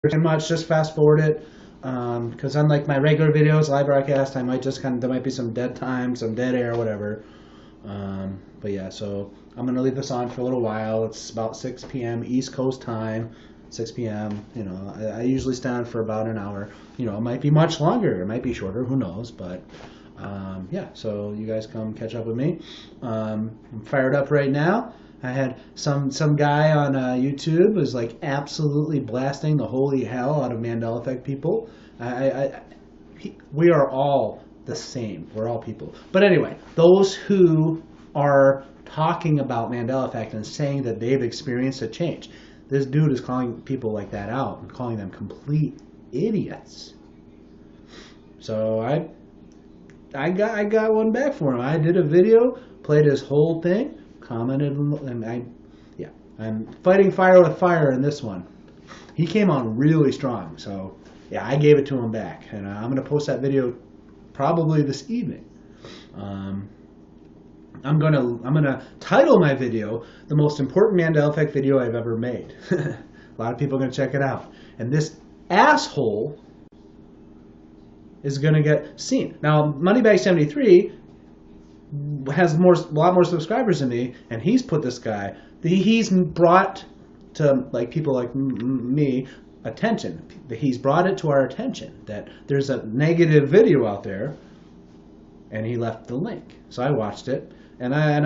pretty much just fast forward it. Because unlike my regular videos, live broadcast, I might just there might be some dead time, some dead air, whatever. But yeah, so I'm gonna leave this on for a little while. It's about 6 p.m. East Coast time. 6 p.m. You know, I usually stand for about an hour. You know, it might be much longer, it might be shorter, who knows? But yeah, so you guys come catch up with me. I'm fired up right now. I had some guy on YouTube was like absolutely blasting the holy hell out of Mandela Effect people. We are all the same. We're all people. But anyway, those who are talking about Mandela Effect and saying that they've experienced a change, this dude is calling people like that out and calling them complete idiots. So I got one back for him. I did a video, played his whole thing, commented, and I'm fighting fire with fire in this one. He came on really strong, so yeah, I gave it to him back, and I'm gonna post that video probably this evening. I'm gonna title my video "The Most Important Mandela Effect Video I've Ever Made." A lot of people are gonna check it out, and this asshole is gonna get seen. Now, Moneybag73 has a lot more subscribers than me, and he's put this guy. He's brought to like people like me attention. He's brought it to our attention that there's a negative video out there, and he left the link. So I watched it, and I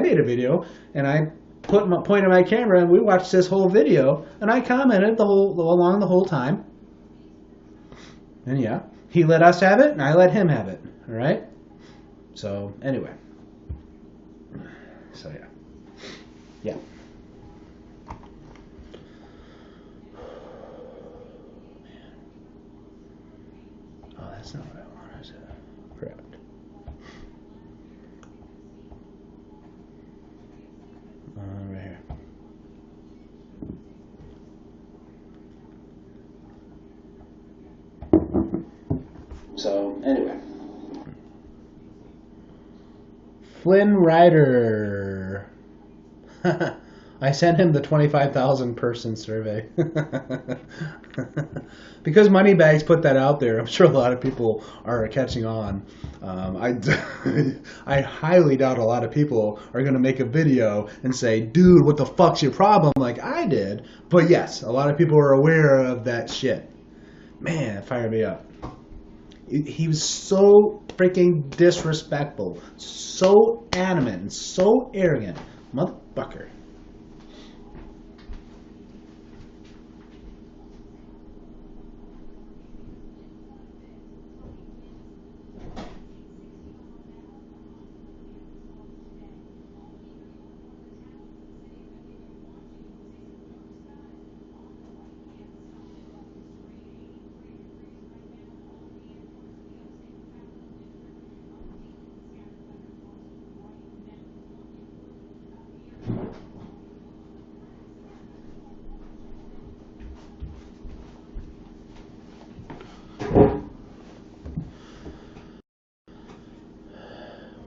made a video, and I pointed my camera, and we watched this whole video, and I commented along the whole time. And yeah, he let us have it, and I let him have it. All right. So anyway, so yeah. Oh, that's not what I wanted. Crap. Right here. So anyway. Flynn Rider. I sent him the 25,000 person survey. Because Moneybags put that out there, I'm sure a lot of people are catching on. I highly doubt a lot of people are going to make a video and say, dude, what the fuck's your problem, like I did. But yes, a lot of people are aware of that shit. Man, it fired me up. He was so freaking disrespectful, so adamant, and so arrogant. Motherfucker.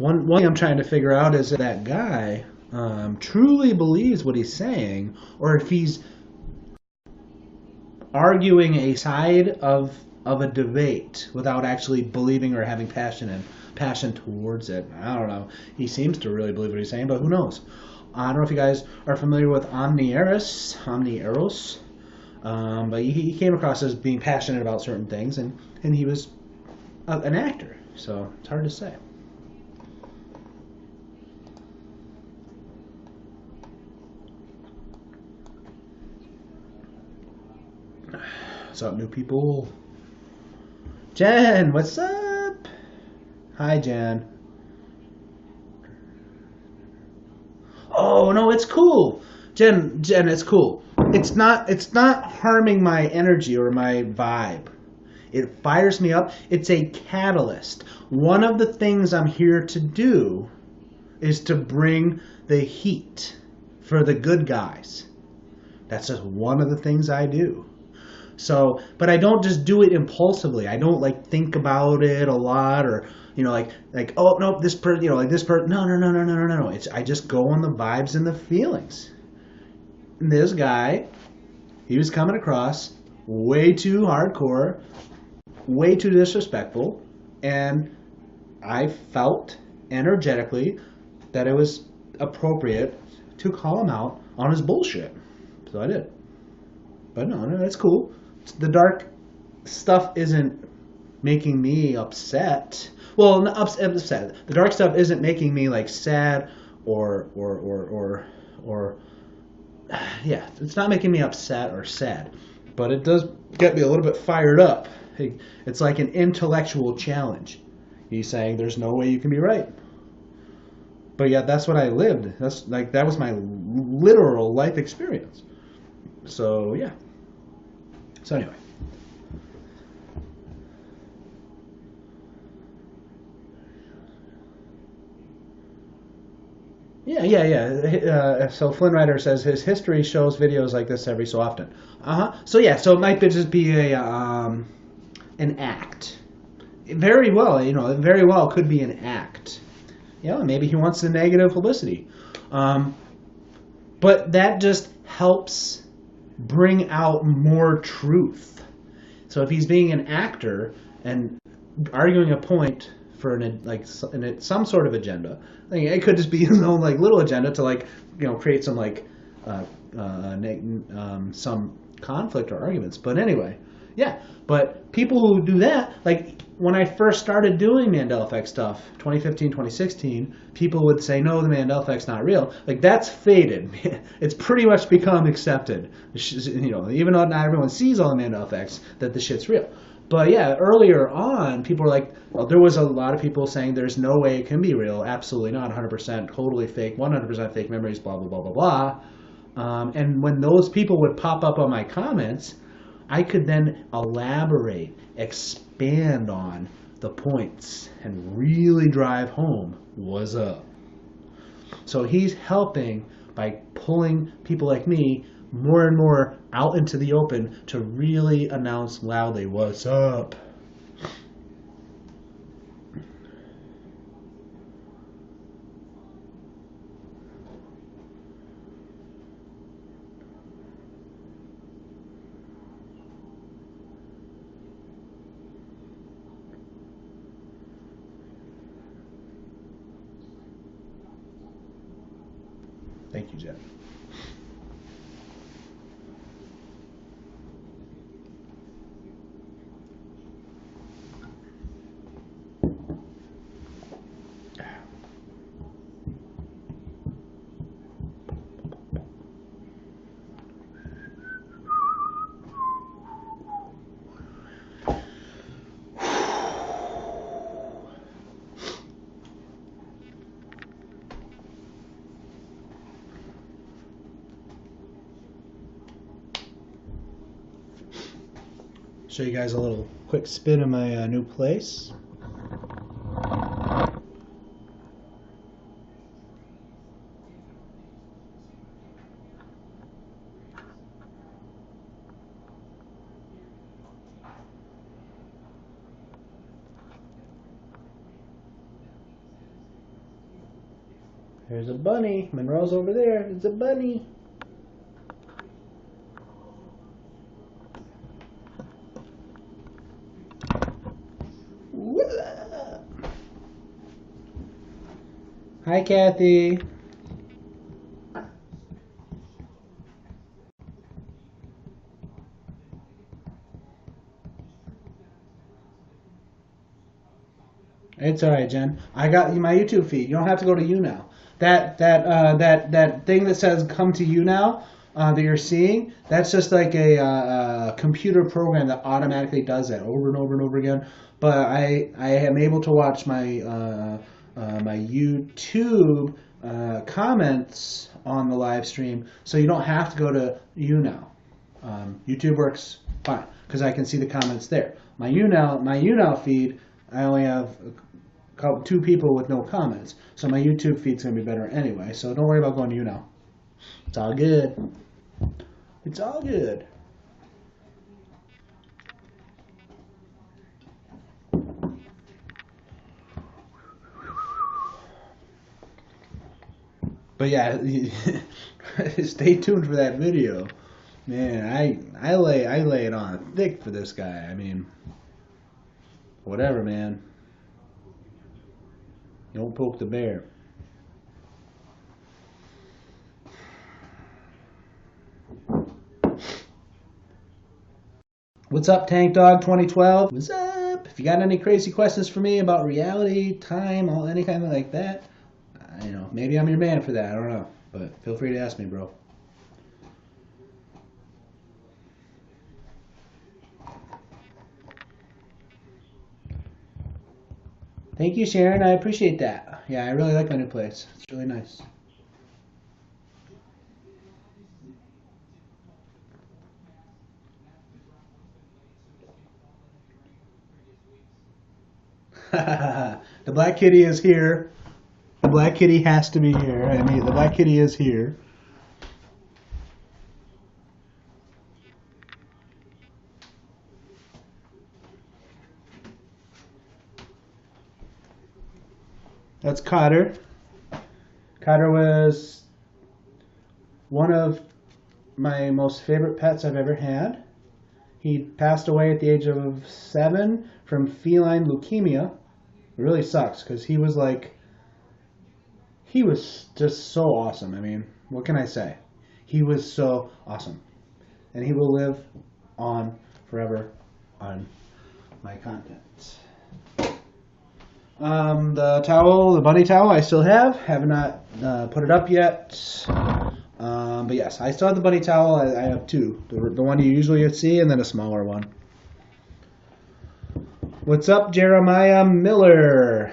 One thing I'm trying to figure out is if that guy truly believes what he's saying, or if he's arguing a side of a debate without actually believing or having passion towards it. I don't know. He seems to really believe what he's saying, but who knows? I don't know if you guys are familiar with Omnieros, but he came across as being passionate about certain things, and he was an actor, so it's hard to say. What's up, new people? Jen, what's up? Hi, Jen. Oh no, it's cool. Jen, it's cool. It's not harming my energy or my vibe. It fires me up. It's a catalyst. One of the things I'm here to do is to bring the heat for the good guys. That's just one of the things I do. So, but I don't just do it impulsively. I don't like think about it a lot, or like oh no, this person, like this person. No. I just go on the vibes and the feelings. And this guy, he was coming across way too hardcore, way too disrespectful, and I felt energetically that it was appropriate to call him out on his bullshit. So I did. But no, that's cool. The dark stuff isn't making me upset. Well, not upset. The dark stuff isn't making me like sad or yeah, it's not making me upset or sad. But it does get me a little bit fired up. It's like an intellectual challenge. He's saying there's no way you can be right. But yeah, that's what I lived. That was my literal life experience. So yeah. So anyway. Yeah. So Flynn Rider says his history shows videos like this every so often. So yeah, so it might just be an act. Very well, it very well could be an act. Maybe he wants the negative publicity. But that just helps bring out more truth. So if he's being an actor and arguing a point for some sort of agenda, it could just be little agenda to create some some conflict or arguments. But anyway, yeah. But people who do that, when I first started doing Mandela Effect stuff, 2015, 2016, people would say, no, the Mandela Effect's not real. That's faded. It's pretty much become accepted. Even though not everyone sees all the Mandela Effects, that the shit's real. But yeah, earlier on, people were there was a lot of people saying there's no way it can be real. Absolutely not. 100% totally fake. 100% fake memories, blah, blah, blah, blah, blah. And when those people would pop up on my comments, I could then elaborate, expand on the points, and really drive home what's up. So he's helping by pulling people like me more and more out into the open to really announce loudly what's up. Thank you, Jeff. Show you guys a little quick spin of my new place. There's a bunny. Monroe's over there. It's a bunny. Hi, Kathy. It's all right, Jen. I got my YouTube feed. You don't have to go to YouNow. That thing that says "Come to YouNow" that you're seeing. That's just like a computer program that automatically does that over and over and over again. But I am able to watch my my YouTube comments on the live stream, so you don't have to go to YouNow. YouTube works fine because I can see the comments there. My YouNow feed, I only have two people with no comments, so my YouTube feed's gonna be better anyway. So don't worry about going to YouNow. It's all good. It's all good. But yeah, stay tuned for that video. Man, I lay it on thick for this guy. I mean, whatever, man. Don't poke the bear. What's up, Tank Dog 2012? What's up? If you got any crazy questions for me about reality, time, all any kind of like that, maybe I'm your man for that. I don't know, but feel free to ask me, bro. Thank you, Sharon. I appreciate that. Yeah, I really like my new place. It's really nice. The black kitty is here. The black kitty has to be here. I mean, the black kitty is here. That's Cotter. Cotter was one of my most favorite pets I've ever had. He passed away at the age of 7 from feline leukemia. It really sucks because he was just so awesome. I mean, what can I say? He was so awesome. And he will live on forever on my content. The towel, the bunny towel, I still have not put it up yet. But yes, I still have the bunny towel. I have two. The one you usually see and then a smaller one. What's up, Jeremiah Miller?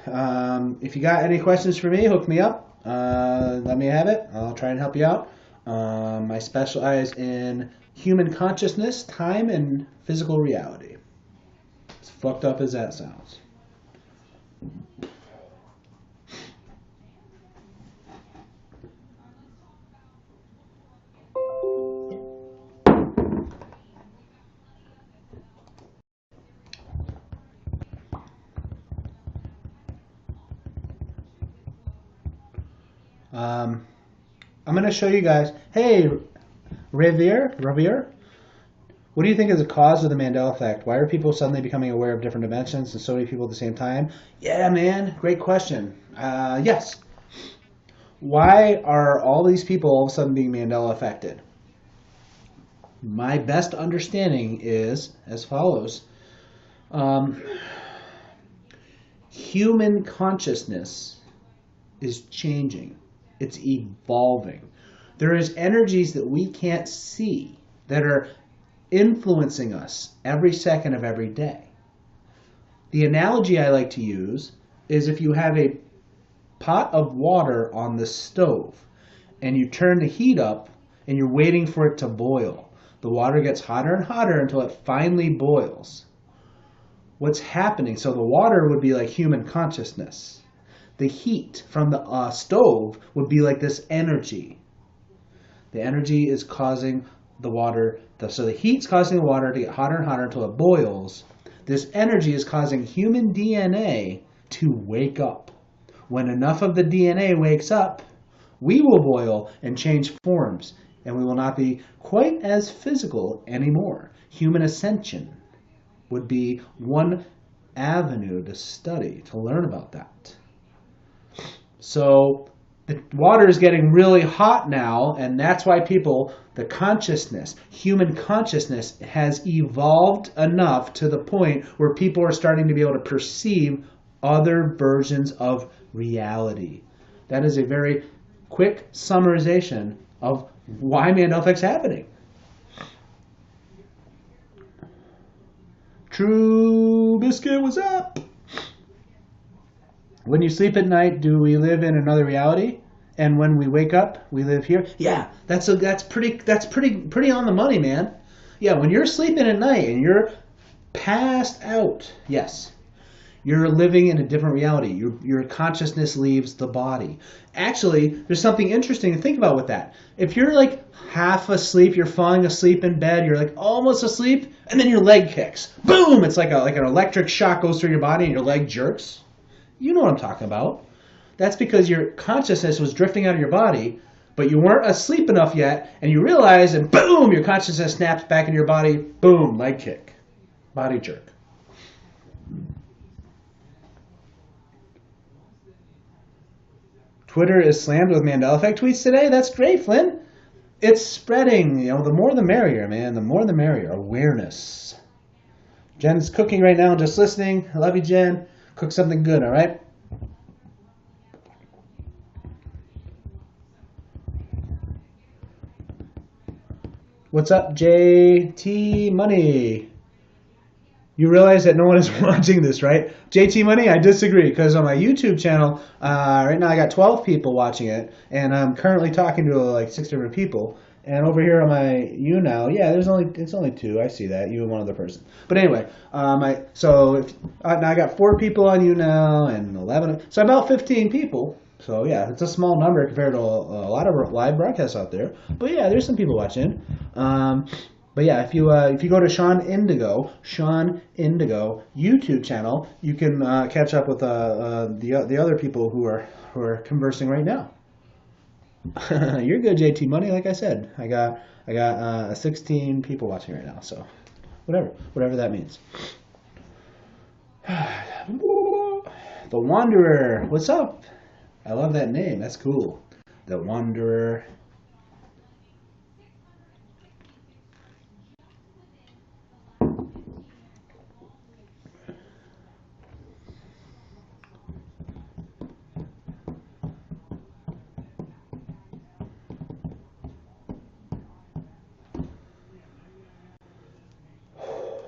If you got any questions for me, hook me up. Let me have it. I'll try and help you out. I specialize in human consciousness, time, and physical reality. As fucked up as that sounds. I'm going to show you guys. Hey, Ravier, what do you think is the cause of the Mandela effect? Why are people suddenly becoming aware of different dimensions and so many people at the same time? Yeah, man, great question. Yes. Why are all these people all of a sudden being Mandela affected? My best understanding is as follows. Human consciousness is changing. It's evolving. There is energies that we can't see that are influencing us every second of every day. The analogy I like to use is if you have a pot of water on the stove and you turn the heat up and you're waiting for it to boil. The water gets hotter and hotter until it finally boils. What's happening? So the water would be like human consciousness. The heat from the stove would be like this energy. The energy is causing the water, so the heat's causing the water to get hotter and hotter until it boils. This energy is causing human DNA to wake up. When enough of the DNA wakes up, we will boil and change forms, and we will not be quite as physical anymore. Human ascension would be one avenue to study, to learn about that. So the water is getting really hot now, and that's why the consciousness, human consciousness has evolved enough to the point where people are starting to be able to perceive other versions of reality. That is a very quick summarization of why Mandela effect's happening. True Biscuit, what's up? When you sleep at night, do we live in another reality? And when we wake up, we live here? Yeah, that's pretty on the money, man. Yeah, when you're sleeping at night and you're passed out, yes, you're living in a different reality. Your consciousness leaves the body. Actually, there's something interesting to think about with that. If you're like half asleep, you're falling asleep in bed, you're like almost asleep, and then your leg kicks. Boom! It's like an electric shock goes through your body and your leg jerks. You know what I'm talking about. That's because your consciousness was drifting out of your body, but you weren't asleep enough yet, and you realize, and boom, your consciousness snaps back into your body. Boom, leg kick, body jerk. Twitter is slammed with Mandela Effect tweets today. That's great, Flynn. It's spreading. You know, the more the merrier, man. The more the merrier. Awareness. Jen's cooking right now, just listening. I love you, Jen. Cook something good, all right? What's up, JT Money? You realize that no one is watching this, right? JT Money, I disagree, because on my YouTube channel, right now I got 12 people watching it, and I'm currently talking to like 6 different people. And over here on my YouNow, yeah, it's only 2. I see that, you and one other person. But anyway, now I got 4 people on YouNow and 11, so about 15 people. So yeah, it's a small number compared to a lot of live broadcasts out there. But yeah, there's some people watching. But yeah, if you go to Sean Indigo YouTube channel, you can catch up with the other people who are conversing right now. You're good, JT Money. Like I said, I got 16 people watching right now. So whatever that means. The Wanderer, what's up? I love that name. That's cool. The Wanderer.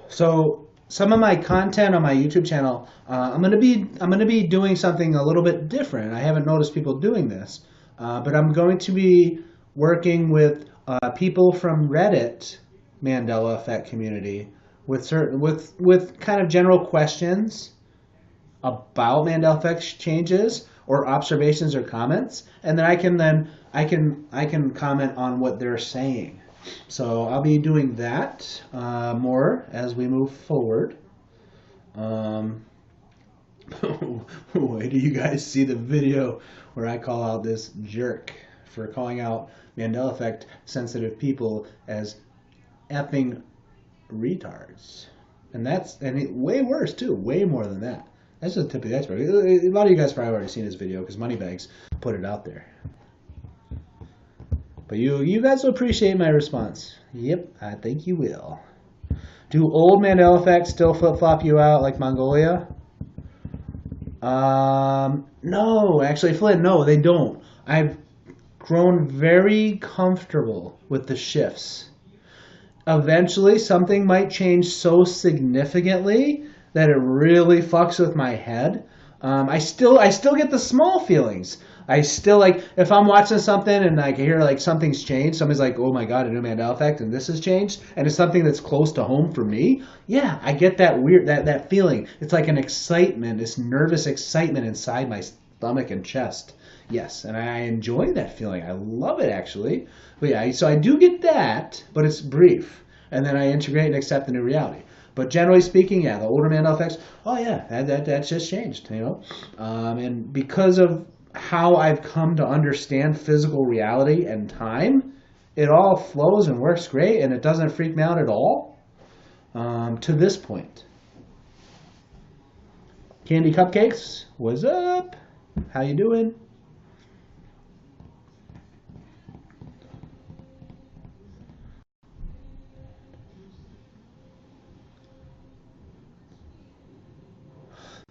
So some of my content on my YouTube channel, I'm gonna be doing something a little bit different. I haven't noticed people doing this, but I'm going to be working with people from Reddit Mandela Effect community with kind of general questions about Mandela Effect changes or observations or comments, and then I can comment on what they're saying. So I'll be doing that more as we move forward. Wait, do you guys see the video where I call out this jerk for calling out Mandela Effect sensitive people as effing retards? And way worse too, way more than that. That's just the tip of the iceberg. A lot of you guys probably already seen this video because Moneybags put it out there. But you guys will appreciate my response. Yep, I think you will. Do old Mandela Effects still flip-flop you out like Mongolia? No, actually, Flynn, no, they don't. I've grown very comfortable with the shifts. Eventually, something might change so significantly that it really fucks with my head. I still get the small feelings. I still, like, if I'm watching something and I can hear like something's changed, somebody's like, oh my god, a new Mandela Effect and this has changed, and it's something that's close to home for me, yeah, I get that weird, that feeling. It's like an excitement, this nervous excitement inside my stomach and chest. Yes, and I enjoy that feeling. I love it, actually. But yeah, so I do get that, but it's brief. And then I integrate and accept the new reality. But generally speaking, yeah, the older Mandela Effects, oh yeah, that's just changed, you know? And because of how I've come to understand physical reality and time, it all flows and works great, and it doesn't freak me out at all to this point. Candy Cupcakes, what's up? How you doing?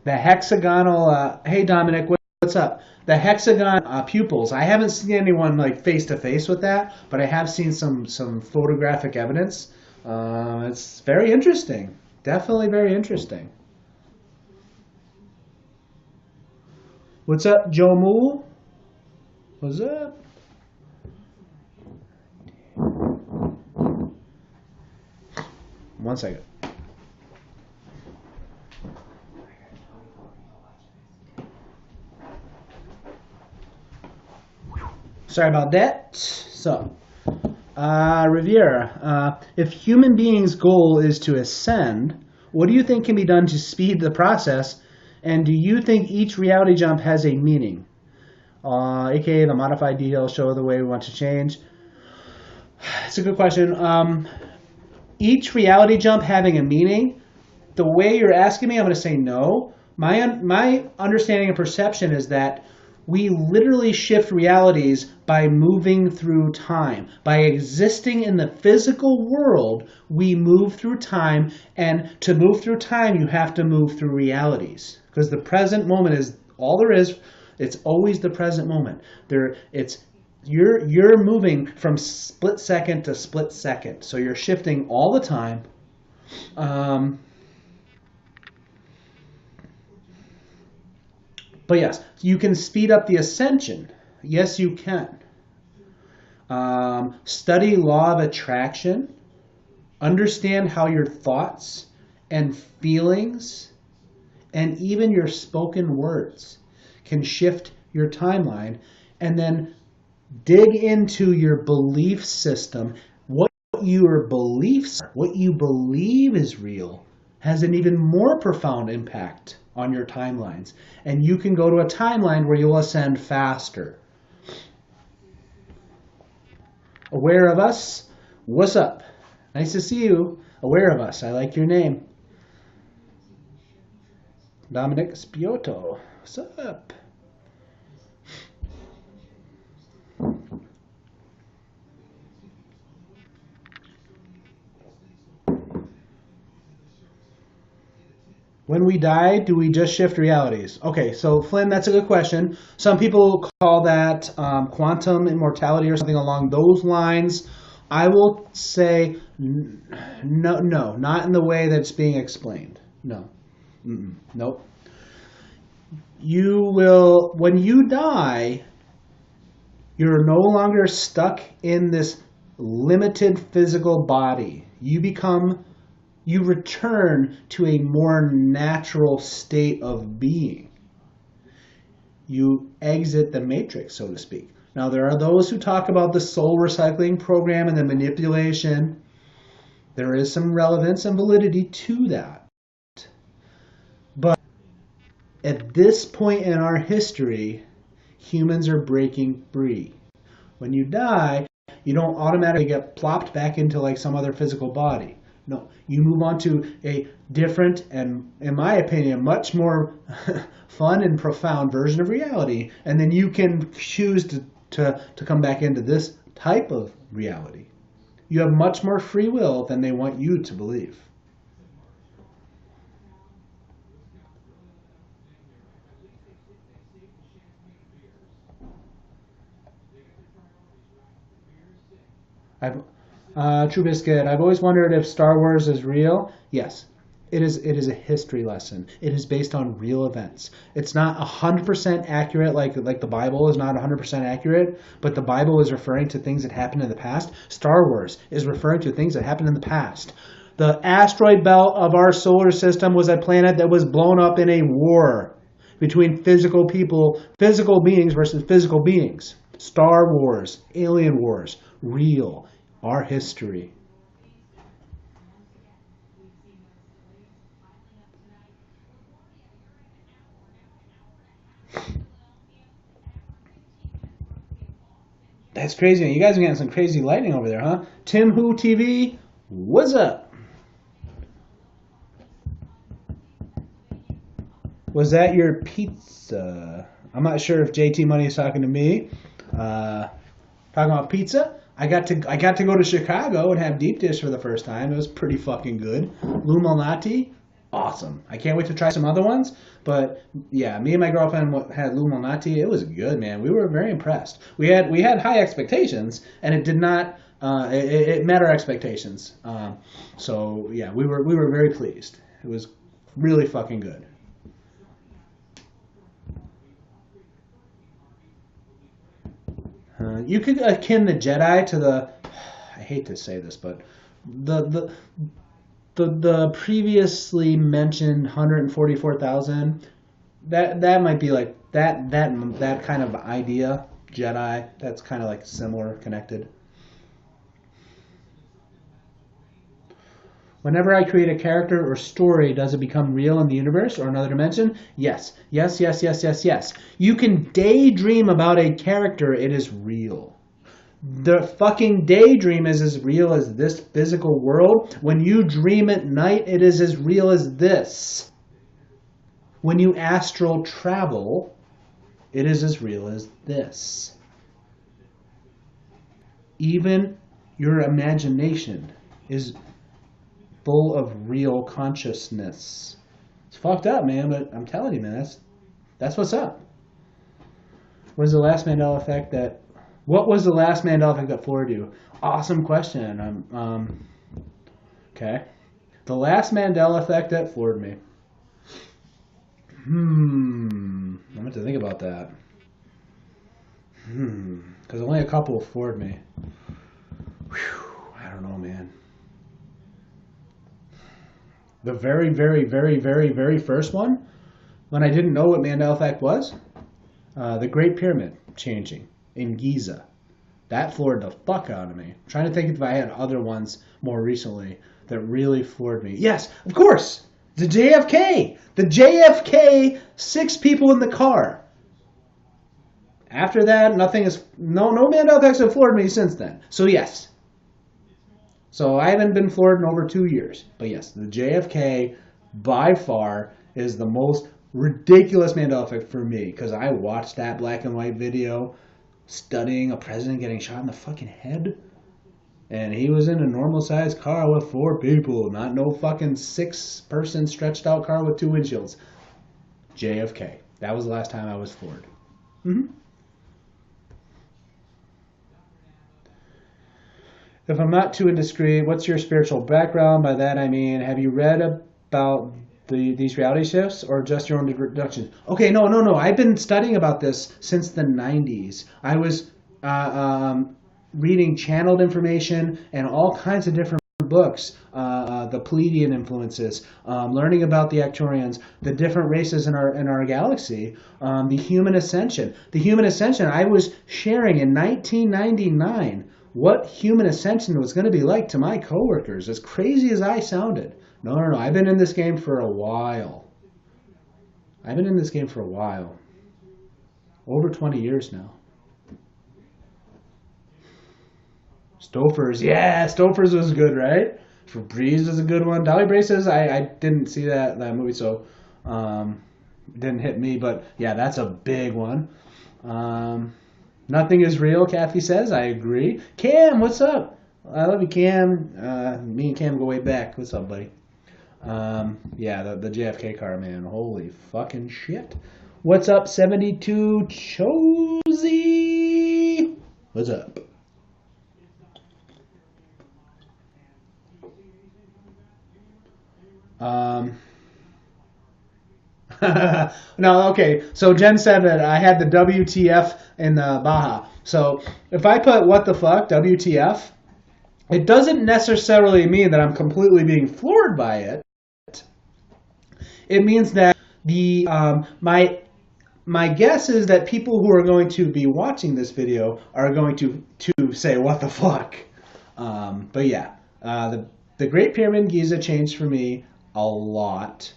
The hexagonal, hey Dominic, what's up? The hexagon pupils, I haven't seen anyone like face to face with that, but I have seen some photographic evidence. It's very interesting, definitely very interesting. What's up, Joe Mool? What's up? One second. Sorry about that. So, Riviera, if human beings' goal is to ascend, what do you think can be done to speed the process? And do you think each reality jump has a meaning? aka the modified details show the way we want to change. It's a good question. Each reality jump having a meaning. The way you're asking me, I'm going to say no. My understanding and perception is that we literally shift realities by moving through time. By existing in the physical world, we move through time, and to move through time, you have to move through realities. Because the present moment is all there is. It's always the present moment. You're moving from split second to split second. So you're shifting all the time. But yes, you can speed up the ascension. Yes, you can. Study law of attraction. Understand how your thoughts and feelings and even your spoken words can shift your timeline. And then dig into your belief system. What your beliefs are, what you believe is real, has an even more profound impact on your timelines. And you can go to a timeline where you'll ascend faster. Aware of us? What's up? Nice to see you. Aware of us. I like your name. Dominic Spiotto. What's up? When we die, do we just shift realities? Okay, so Flynn, that's a good question. Some people call that quantum immortality or something along those lines. I will say no, not in the way that it's being explained. No, nope. You will, when you die, you're no longer stuck in this limited physical body. You return to a more natural state of being. You exit the matrix, so to speak. Now, there are those who talk about the soul recycling program and the manipulation. There is some relevance and validity to that. But at this point in our history, humans are breaking free. When you die, you don't automatically get plopped back into like some other physical body. No, you move on to a different and, in my opinion, much more fun and profound version of reality. And then you can choose to come back into this type of reality. You have much more free will than they want you to believe. True Biscuit, I've always wondered if Star Wars is real. Yes, it is. It is a history lesson. It is based on real events. It's not 100% accurate, like the Bible is not 100% accurate. But the Bible is referring to things that happened in the past. Star Wars is referring to things that happened in the past. The asteroid belt of our solar system was a planet that was blown up in a war between physical beings versus physical beings. Star Wars, Alien Wars, real. Our history. That's crazy. You guys are getting some crazy lightning over there, huh? Tim Who TV, what's up? Was that your pizza? I'm not sure if JT Money is talking to me. Talking about pizza. I got to go to Chicago and have deep dish for the first time. It was pretty fucking good. Lou Malnati, awesome. I can't wait to try some other ones. But yeah, me and my girlfriend had Lou Malnati. It was good, man. We were very impressed. We had high expectations, and it did not. It met our expectations. So yeah, we were very pleased. It was really fucking good. You could akin the Jedi to the. I hate to say this, but the the the previously mentioned 144,000. That might be like that kind of idea. Jedi. That's kind of like similar, connected. Whenever I create a character or story, does it become real in the universe or another dimension? Yes. Yes, yes, yes, yes, yes. You can daydream about a character, it is real. The fucking daydream is as real as this physical world. When you dream at night, it is as real as this. When you astral travel, it is as real as this. Even your imagination is full of real consciousness. It's fucked up, man, but I'm telling you, man, that's what's up. What was the last Mandela effect that floored you? Awesome question. Okay. The last Mandela effect that floored me. I'm going to think about that. Because only a couple floored me. I don't know, man. The very, very, very, very, very first one, when I didn't know what Mandela effect was, the Great Pyramid changing in Giza. That floored the fuck out of me. I'm trying to think if I had other ones more recently that really floored me. Yes, of course! The JFK! The JFK, 6 people in the car. After that, no Mandela effects have floored me since then. So yes. So I haven't been floored in over 2 years. But yes, the JFK by far is the most ridiculous Mandela effect for me. Because I watched that black and white video studying a president getting shot in the fucking head. And he was in a normal sized car with 4 people. Not no fucking 6-person stretched out car with 2 windshields. JFK. That was the last time I was floored. If I'm not too indiscreet, what's your spiritual background? By that I mean, have you read about these reality shifts or just your own deductions? Okay, no. I've been studying about this since the 90s. I was reading channeled information and all kinds of different books, the Pleiadian influences, learning about the Arcturians, the different races in our galaxy, the human ascension. The human ascension, I was sharing in 1999 what human ascension was going to be like to my coworkers, as crazy as I sounded. No. I've been in this game for a while. Over 20 years now. Stouffer's, yeah, Stouffer's was good, right? Febreze was a good one. Dolly Braces, I didn't see that movie, so didn't hit me, but yeah, that's a big one. Nothing is real, Kathy says. I agree. Cam, what's up? I love you, Cam. Me and Cam go way back. What's up, buddy? Yeah, the JFK car, man. Holy fucking shit. What's up, 72 Chosy? What's up? No, okay. So Jen said that I had the WTF in the Baja. So if I put what the fuck, WTF, it doesn't necessarily mean that I'm completely being floored by it. It means that the my guess is that people who are going to be watching this video are going to say what the fuck. But yeah, the Great Pyramid in Giza changed for me a lot.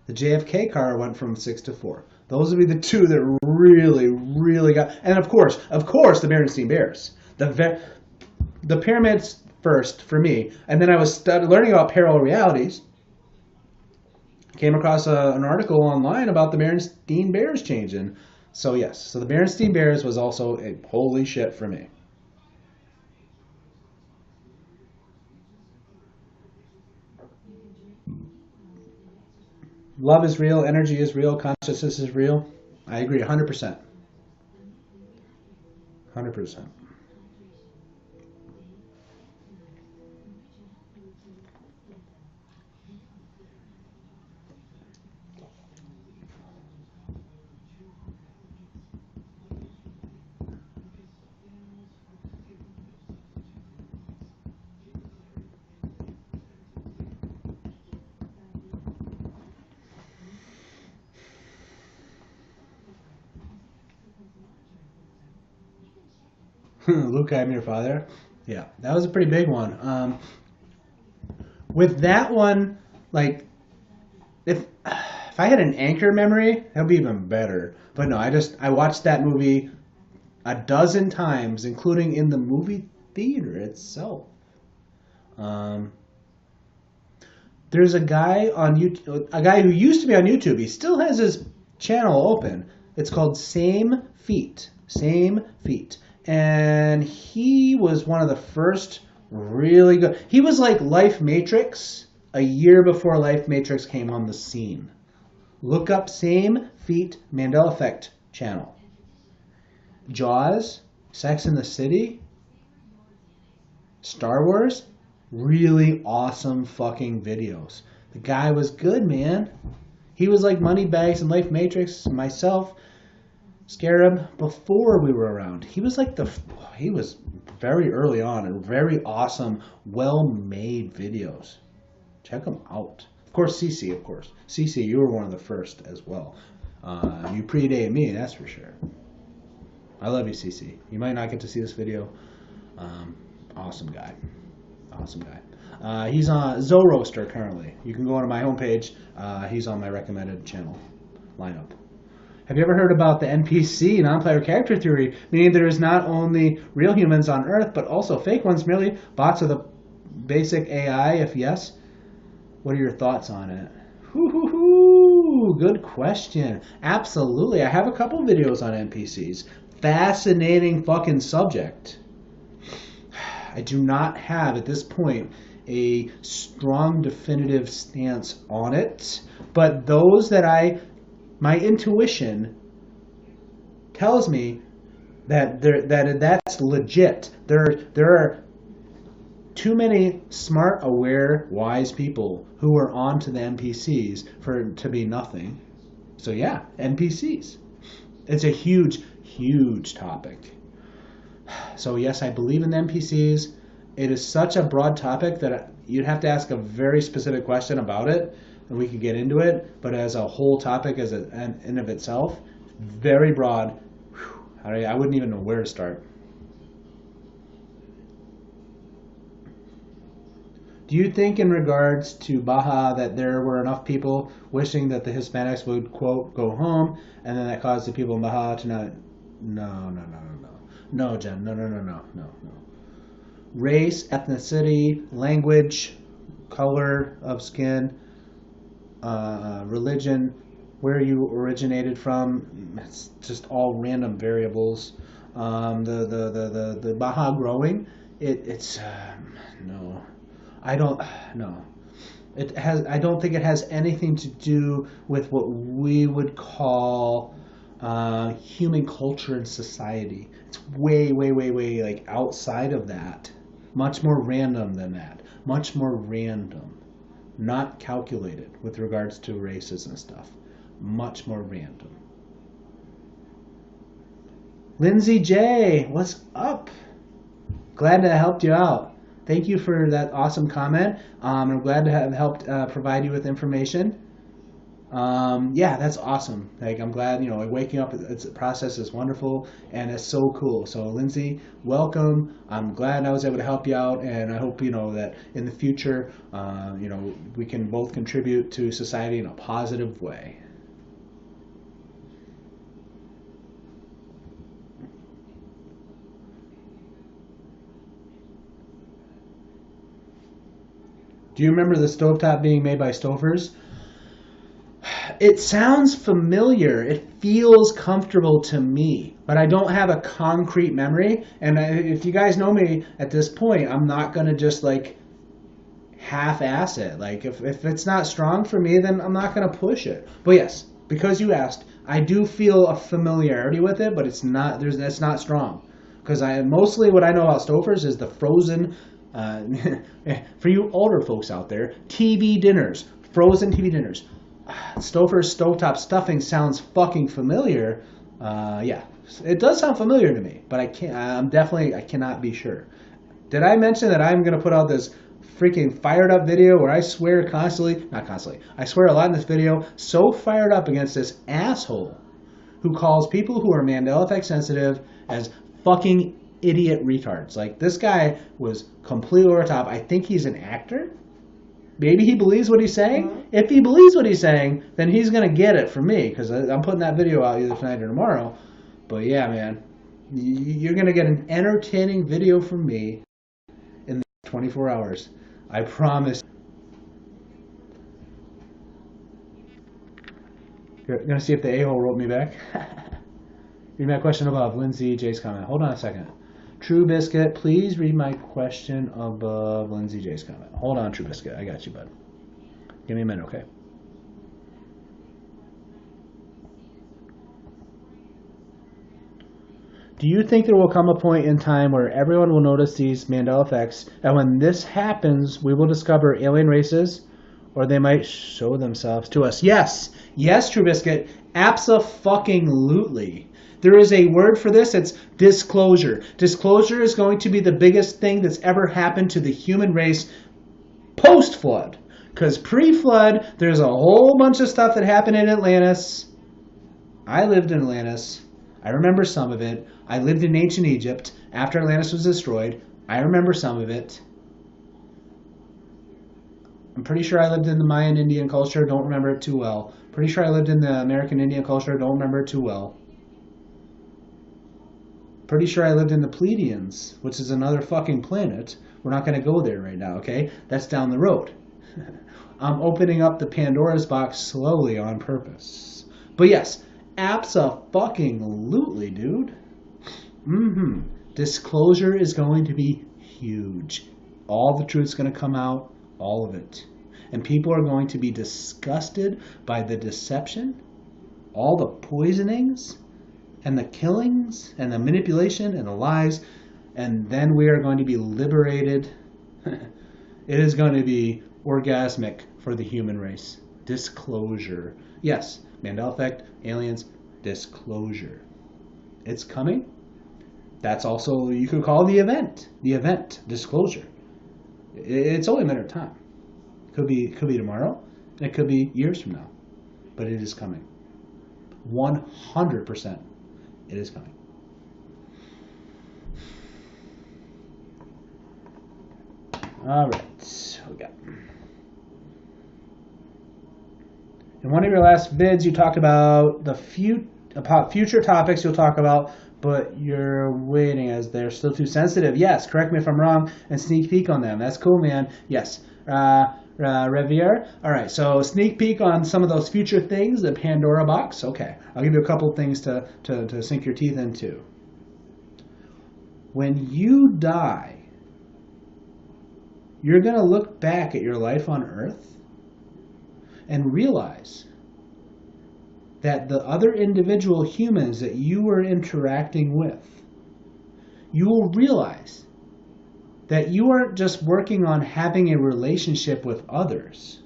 The JFK car went from 6 to 4. Those would be the two that really, really got. And of course, the Berenstain Bears. The pyramids first for me, and then I was learning about parallel realities. Came across an article online about the Berenstain Bears changing. So yes, so the Berenstain Bears was also a holy shit for me. Love is real, energy is real, consciousness is real. I agree 100%. 100%. Luke, I'm your father. Yeah, that was a pretty big one. With that one, like if I had an anchor memory, that'd be even better. But no, I watched that movie a dozen times, including in the movie theater itself. Um, there's a guy on YouTube, a guy who used to be on YouTube. He still has his channel open. It's called Same Feet, and he was one of the first really good. He was like Life Matrix a year before Life Matrix came on the scene. Look up Same Feet Mandela Effect channel. Jaws, Sex and the City, Star Wars, really awesome fucking videos. The guy was good, man. He was like Moneybags and Life Matrix, myself, Scarab, before we were around. He was like he was very early on and very awesome, well-made videos. Check them out. Of course, CC, of course. CC, you were one of the first as well. You predated me, that's for sure. I love you, CC. You might not get to see this video. Awesome guy. Awesome guy. He's on Zoroaster currently. You can go onto my homepage. He's on my recommended channel lineup. Have you ever heard about the NPC, non-player character theory, meaning there is not only real humans on Earth, but also fake ones, merely bots of the basic AI? If yes, what are your thoughts on it? Good question. Absolutely. I have a couple videos on NPCs. Fascinating fucking subject. I do not have, at this point, a strong definitive stance on it, but those that my intuition tells me that that's legit. There are too many smart, aware, wise people who are onto the NPCs for it to be nothing. So yeah, NPCs. It's a huge topic. So yes, I believe in the NPCs. It is such a broad topic that you'd have to ask a very specific question about it, and we could get into it. But as a whole topic, as an in of itself, very broad. I wouldn't even know where to start. Do you think in regards to Baja that there were enough people wishing that the Hispanics would, quote, go home, and then that caused the people in Baja to not... No, Jen, no. Race, ethnicity, language, color of skin, religion, where you originated from, it's just all random variables. The Baja growing, it's no. I don't think it has anything to do with what we would call human culture and society. It's way like outside of that. Much more random than that. Much more random. Not calculated with regards to races and stuff. Much more random. Lindsay J, what's up? Glad to have helped you out. Thank you for that awesome comment. I'm glad to have helped provide you with information. Yeah, that's awesome. Like, I'm glad, waking up, the process is wonderful, and it's so cool. So, Lindsay, welcome. I'm glad I was able to help you out, and I hope, that in the future, we can both contribute to society in a positive way. Do you remember the stovetop being made by Stofers? It sounds familiar. It feels comfortable to me, but I don't have a concrete memory. And if you guys know me at this point, I'm not going to just like half-ass it. Like if it's not strong for me, then I'm not going to push it. But yes, because you asked, I do feel a familiarity with it, but it's not strong. Because mostly what I know about Stofers is the frozen, for you older folks out there, TV dinners, frozen TV dinners. Stouffer's stovetop stuffing sounds fucking familiar. Yeah, it does sound familiar to me, but I cannot be sure. Did I mention that I'm going to put out this freaking fired up video where I swear I swear a lot in this video, so fired up against this asshole who calls people who are Mandela effect sensitive as fucking idiot retards. Like, this guy was completely over top. I think he's an actor. Maybe he believes what he's saying. If he believes what he's saying, then he's going to get it from me because I'm putting that video out either tonight or tomorrow. But yeah, man, you're going to get an entertaining video from me in the 24 hours. I promise. You're going to see if the a-hole wrote me back. Read my question above. Lindsay J's comment. Hold on a second. True Biscuit, please read my question above Lindsay J's comment. Hold on, True Biscuit. I got you, bud. Give me a minute, okay? Do you think there will come a point in time where everyone will notice these Mandela effects, and when this happens, we will discover alien races, or they might show themselves to us? Yes. Yes, True Biscuit. Abso-fucking-lutely. There is a word for this. It's disclosure. Disclosure is going to be the biggest thing that's ever happened to the human race post-flood. Because pre-flood, there's a whole bunch of stuff that happened in Atlantis. I lived in Atlantis. I remember some of it. I lived in ancient Egypt after Atlantis was destroyed. I remember some of it. I'm pretty sure I lived in the Mayan Indian culture. Don't remember it too well. Pretty sure I lived in the American Indian culture. Don't remember it too well. Pretty sure I lived in the Pleiadians, which is another fucking planet. We're not going to go there right now, okay? That's down the road. I'm opening up the Pandora's box slowly on purpose. But yes, abso-fucking-lutely, dude. Disclosure is going to be huge. All the truth's going to come out, all of it. And people are going to be disgusted by the deception, all the poisonings, and the killings, and the manipulation, and the lies, and then we are going to be liberated. It is going to be orgasmic for the human race. Disclosure. Yes, Mandela effect, aliens, disclosure. It's coming. That's also, you could call the event, disclosure. It's only a matter of time. Could be tomorrow, and it could be years from now, but it is coming. 100%. It is coming. All right, what we got? In one of your last vids, you talked about future topics you'll talk about, but you're waiting as they're still too sensitive. Yes, correct me if I'm wrong, and sneak peek on them. That's cool, man. Yes. Revier. All right, so sneak peek on some of those future things, the Pandora box. Okay, I'll give you a couple things to sink your teeth into. When you die, you're going to look back at your life on Earth and realize that the other individual humans that you were interacting with, you will realize that you aren't just working on having a relationship with others.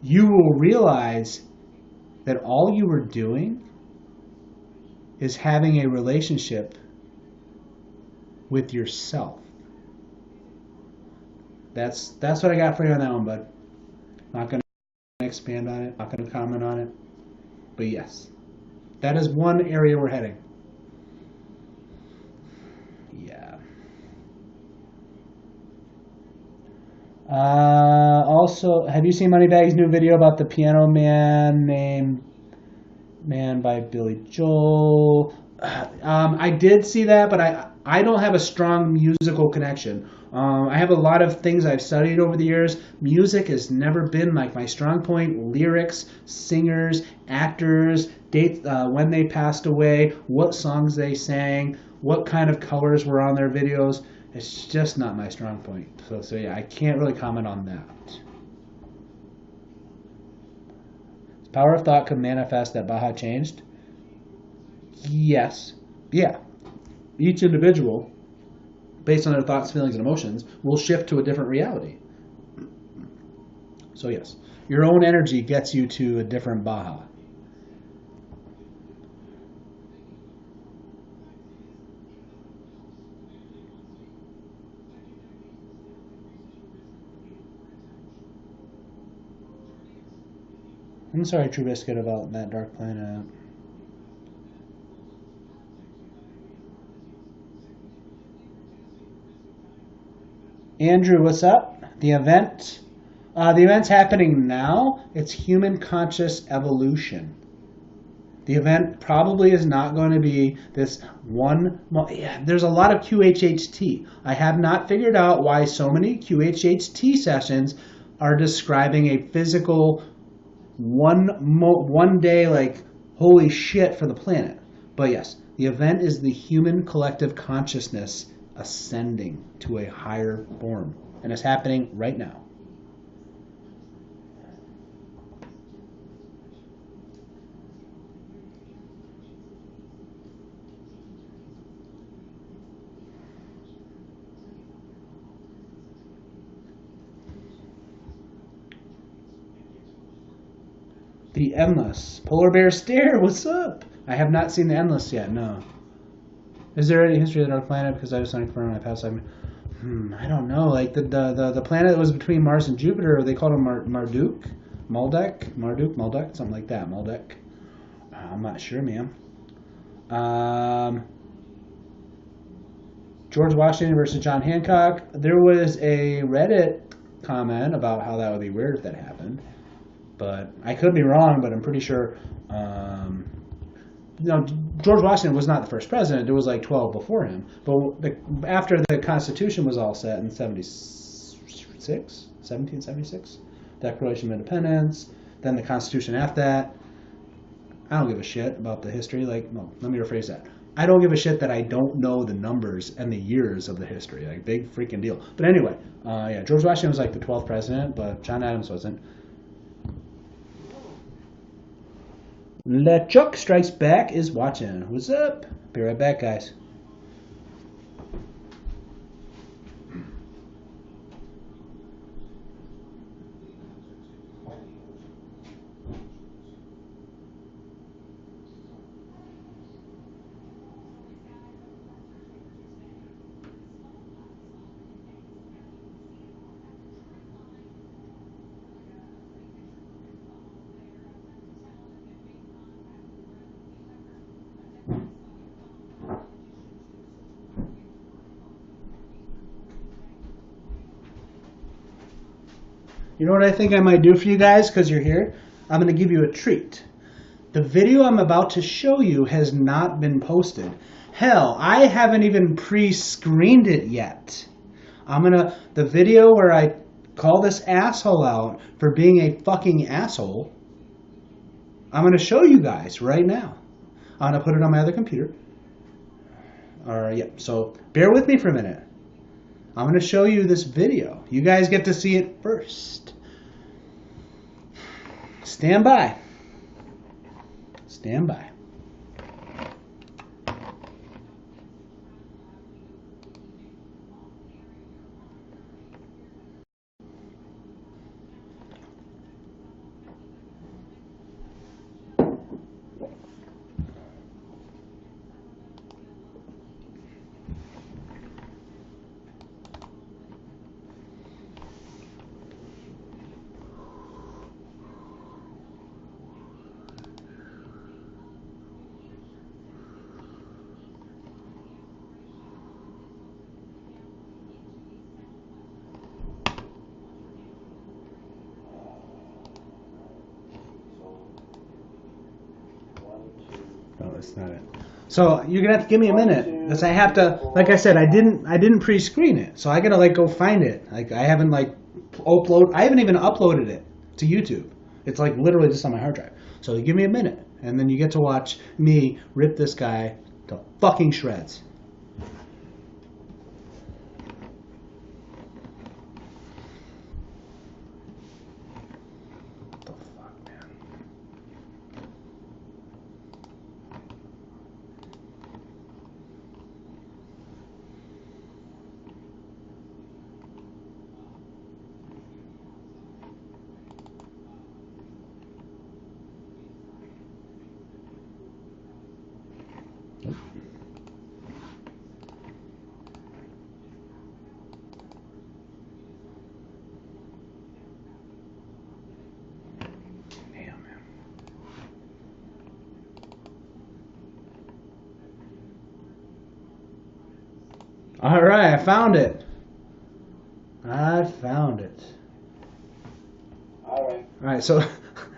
You will realize that all you were doing is having a relationship with yourself. That's what I got for you on that one, bud. Not going to expand on it, not going to comment on it. But yes, that is one area we're heading. Yeah. Also, have you seen Moneybag's new video about the Piano Man named Man by Billy Joel? I did see that, but I don't have a strong musical connection. I have a lot of things I've studied over the years. Music has never been like my strong point. Lyrics, singers, actors, dates, when they passed away, what songs they sang, what kind of colors were on their videos. It's just not my strong point. So yeah, I can't really comment on that. The power of thought could manifest that Baha changed. Yes. Yeah. Each individual, based on their thoughts, feelings, and emotions, will shift to a different reality. So yes, your own energy gets you to a different Baha. I'm sorry, True Biscuit, about that Dark Planet. Andrew, what's up? The event The event's happening now. It's human conscious evolution. The event probably is not going to be this one. Yeah, there's a lot of QHHT. I have not figured out why so many QHHT sessions are describing a physical one day, like, holy shit for the planet. But yes, the event is the human collective consciousness ascending to a higher form. And it's happening right now. The Endless. Polar Bear Stare, what's up? I have not seen the Endless yet, no. Is there any history of our planet? Because I just signed for my past segment. I don't know. Like the planet that was between Mars and Jupiter, they called him Marduk? Marduk, something like that. Maldek. I'm not sure, man. George Washington versus John Hancock. There was a Reddit comment about how that would be weird if that happened. But I could be wrong, but I'm pretty sure. George Washington was not the first president. There was like 12 before him. But after the Constitution was all set in 1776, Declaration of Independence, then the Constitution after that. I don't give a shit about the history. Let me rephrase that. I don't give a shit that I don't know the numbers and the years of the history. Like, big freaking deal. But anyway, George Washington was like the 12th president, but John Adams wasn't. LeChuck Strikes Back is watching. What's up? Be right back, guys. You know what I think I might do for you guys because you're here? I'm going to give you a treat. The video I'm about to show you has not been posted. Hell, I haven't even pre-screened it yet. The video where I call this asshole out for being a fucking asshole, I'm going to show you guys right now. I'm going to put it on my other computer. So bear with me for a minute. I'm going to show you this video. You guys get to see it first. Stand by. Stand by. No, that's not it. So you're gonna have to give me a minute because I have to. Like I said, I didn't pre-screen it, so I gotta go find it. Like I haven't I haven't even uploaded it to YouTube. It's literally just on my hard drive. So give me a minute, and then you get to watch me rip this guy to fucking shreds. All right, I found it. I found it. Alright, so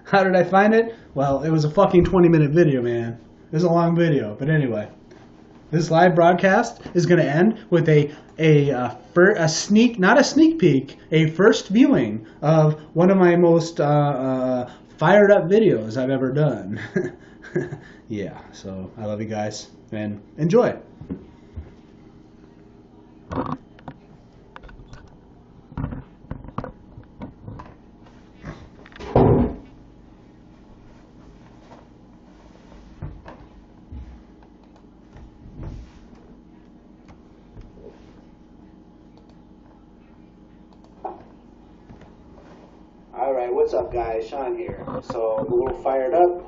how did I find it? Well, it was a fucking 20-minute video, man. It was a long video, but anyway. This live broadcast is going to end with a sneak, not a sneak peek, a first viewing of one of my most fired up videos I've ever done. Yeah, so I love you guys and enjoy. Alright, what's up guys? Sean here. So, I'm a little fired up.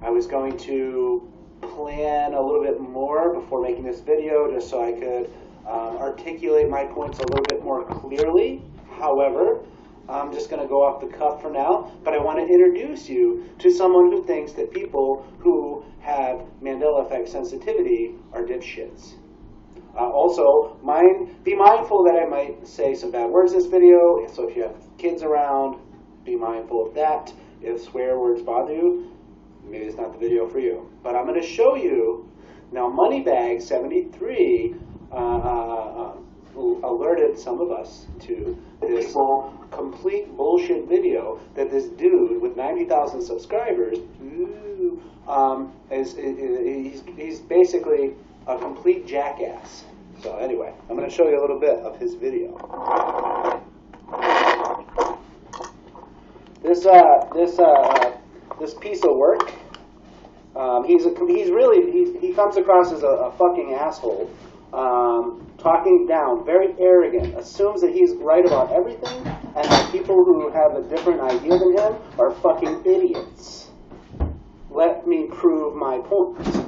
I was going to plan a little bit more before making this video just so I could articulate my points a little bit more clearly. However, I'm just going to go off the cuff for now, but I want to introduce you to someone who thinks that people who have Mandela effect sensitivity are dipshits. Also, be mindful that I might say some bad words in this video, so if you have kids around, be mindful of that. If swear words bother you, maybe it's not the video for you. But I'm going to show you, now Moneybag73 alerted some of us to this complete bullshit video that this dude with 90,000 subscribers, he's basically a complete jackass. So anyway, I'm going to show you a little bit of his video. This piece of work, he comes across as a fucking asshole, talking down, very arrogant, assumes that he's right about everything, and that people who have a different idea than him are fucking idiots. Let me prove my point.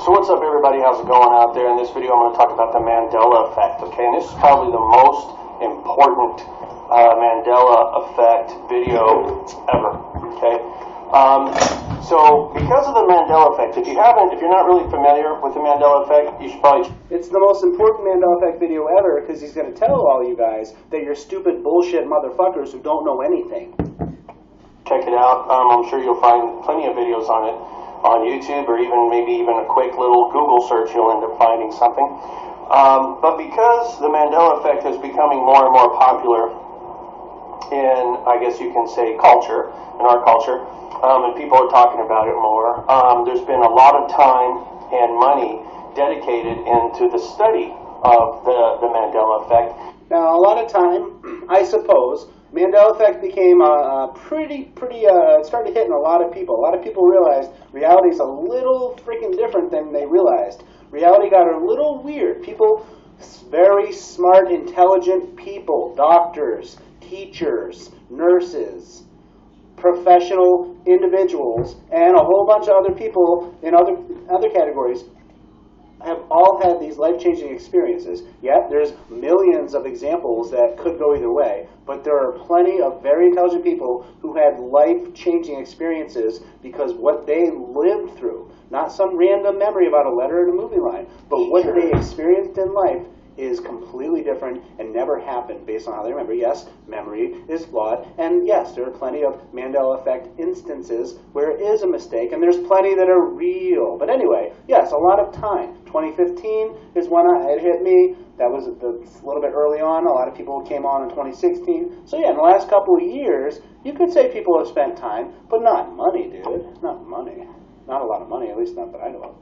So what's up everybody, how's it going out there? In this video I'm going to talk about the Mandela effect, okay? And this is probably the most important Mandela effect video ever, okay? So because of the Mandela effect, if you're not really familiar with the Mandela effect, you should probably... It's the most important Mandela effect video ever because he's going to tell all you guys that you're stupid bullshit motherfuckers who don't know anything. Check it out. I'm sure you'll find plenty of videos on it on YouTube, or maybe even a quick little Google search, you'll end up finding something. But because the Mandela effect is becoming more and more popular in, I guess you can say, culture, in our culture, and people are talking about it more, there's been a lot of time and money dedicated into the study of the Mandela effect. Now, a lot of time, I suppose, Mandela effect became started hitting a lot of people. A lot of people realized reality's a little freaking different than they realized. Reality got a little weird. People, very smart, intelligent people, doctors, teachers, nurses, professional individuals, and a whole bunch of other people in other categories have all had these life-changing experiences. Yet there's millions of examples that could go either way, but there are plenty of very intelligent people who had life-changing experiences because what they lived through, not some random memory about a letter in a movie line, but what they experienced in life is completely different and never happened based on how they remember. Yes, memory is flawed, and yes, there are plenty of Mandela effect instances where it is a mistake, and there's plenty that are real. But anyway, yes, a lot of time. 2015 is when it hit me. That was a little bit early on. A lot of people came on in 2016. So yeah, in the last couple of years, you could say people have spent time, but not money, dude. Not money. Not a lot of money, at least not that I know of.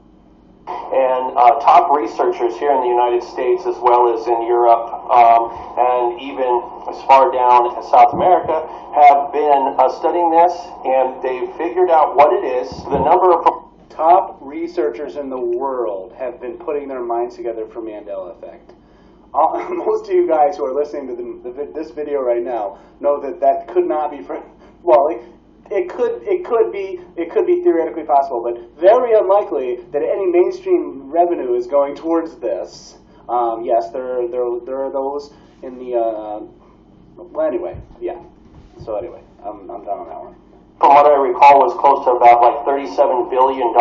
And top researchers here in the United States as well as in Europe and even as far down as South America have been studying this, and they've figured out what it is. The number of top researchers in the world have been putting their minds together for Mandela effect. Most of you guys who are listening to this video right now know that could not be It could be theoretically possible, but very unlikely that any mainstream revenue is going towards this. Yes, there are those in the well, anyway, yeah. So anyway, I'm done on that one. from what I recall, was close to about like $37 billion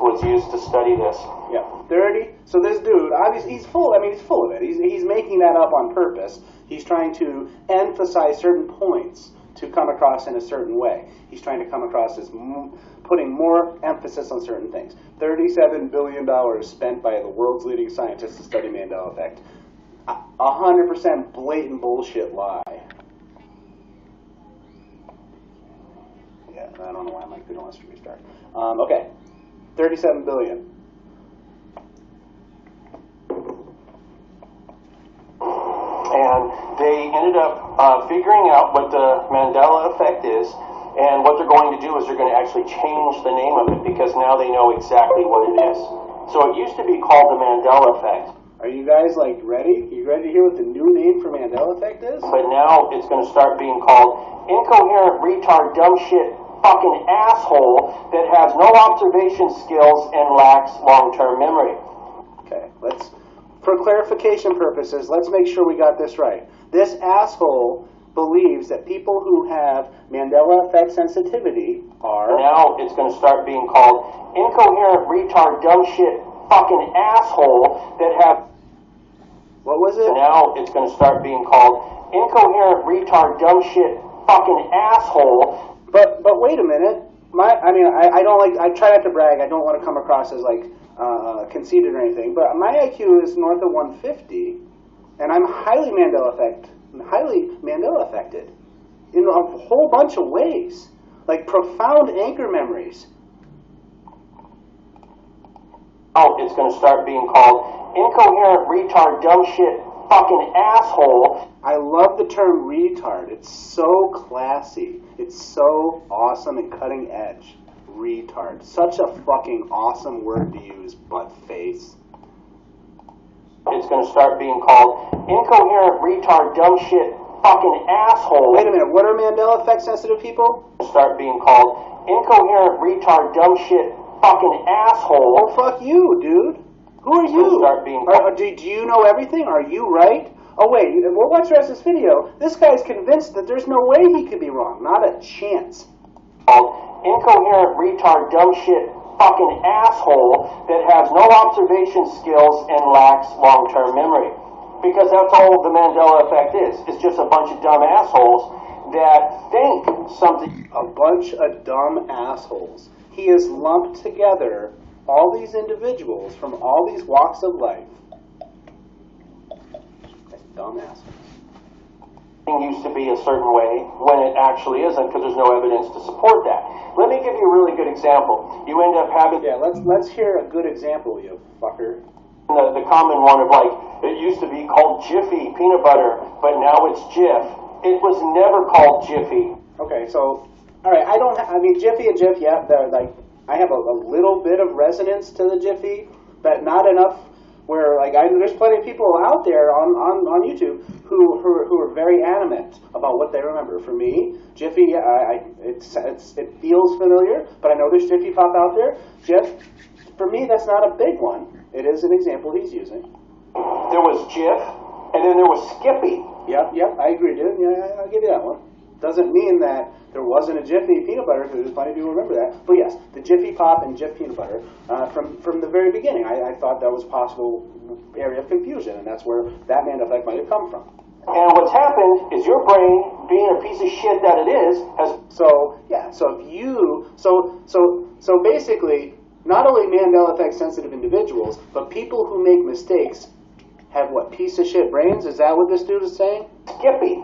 was used to study this. Yeah, 30. So this dude, obviously, he's full. I mean, he's full of it. He's making that up on purpose. He's trying to emphasize certain points to come across in a certain way. He's trying to come across as putting more emphasis on certain things. $37 billion spent by the world's leading scientists to study Mandela effect. 100% blatant bullshit lie. Yeah, I don't know why my computer wants to restart. Okay, 37 billion. And they ended up figuring out what the Mandela effect is, and what they're going to do is they're going to actually change the name of it because now they know exactly what it is. So it used to be called the Mandela effect. Are you guys like ready? You ready to hear what the new name for Mandela effect is? But now it's going to start being called incoherent, retard, dumb shit, fucking asshole that has no observation skills and lacks long-term memory. Okay, for clarification purposes, let's make sure we got this right. This asshole believes that people who have Mandela effect sensitivity are... Now it's going to start being called incoherent, retard, dumb shit, fucking asshole that have... What was it? Now it's going to start being called incoherent, retard, dumb shit, fucking asshole. But wait a minute. I don't like. I try not to brag. I don't want to come across as like conceited or anything. But my IQ is north of 150, and I'm highly Mandela affected in a whole bunch of ways, like profound anchor memories. Oh, it's going to start being called incoherent, retard, dumb shit, fucking asshole. I love the term retard. It's so classy. It's so awesome and cutting edge. Retard. Such a fucking awesome word to use, butt face. It's going to start being called incoherent, retard, dumb shit, fucking asshole. Wait a minute. What are Mandela effect sensitive people? Start being called incoherent, retard, dumb shit, fucking asshole. Oh, fuck you, dude. Who are you? Start being do you know everything? Are you right? Oh, wait. We'll watch the rest of this video. This guy's convinced that there's no way he could be wrong. Not a chance. Called incoherent, retard, dumb shit, fucking asshole that has no observation skills and lacks long-term memory. Because that's all the Mandela effect is. It's just a bunch of dumb assholes that think something... A bunch of dumb assholes. He has lumped together all these individuals from all these walks of life. That's dumb assholes. Used to be a certain way when it actually isn't because there's no evidence to support that. Let me give you a really good example. You end up having... Yeah, let's hear a good example, you fucker. The common one of like, it used to be called Jiffy peanut butter, but now it's Jif. It was never called Jiffy. Okay, so, all right, I mean, Jiffy and Jif, yeah, they're like, I have a little bit of resonance to the Jiffy, but not enough where, like, there's plenty of people out there on YouTube who are very adamant about what they remember. For me, Jiffy, it feels familiar, but I know there's Jiffy Pop out there. Jif, for me, that's not a big one. It is an example he's using. There was Jif, and then there was Skippy. Yep, I agree, dude. Yeah, I'll give you that one. Doesn't mean that there wasn't a Jiffy peanut butter, because there's plenty of people who remember that. But yes, the Jiffy Pop and Jif peanut butter, from the very beginning, I thought that was a possible area of confusion, and that's where that Mandela effect might have come from. And what's happened is your brain, being a piece of shit that it is, has... So basically, not only Mandela effect sensitive individuals, but people who make mistakes have what, piece of shit brains? Is that what this dude is saying? Skippy.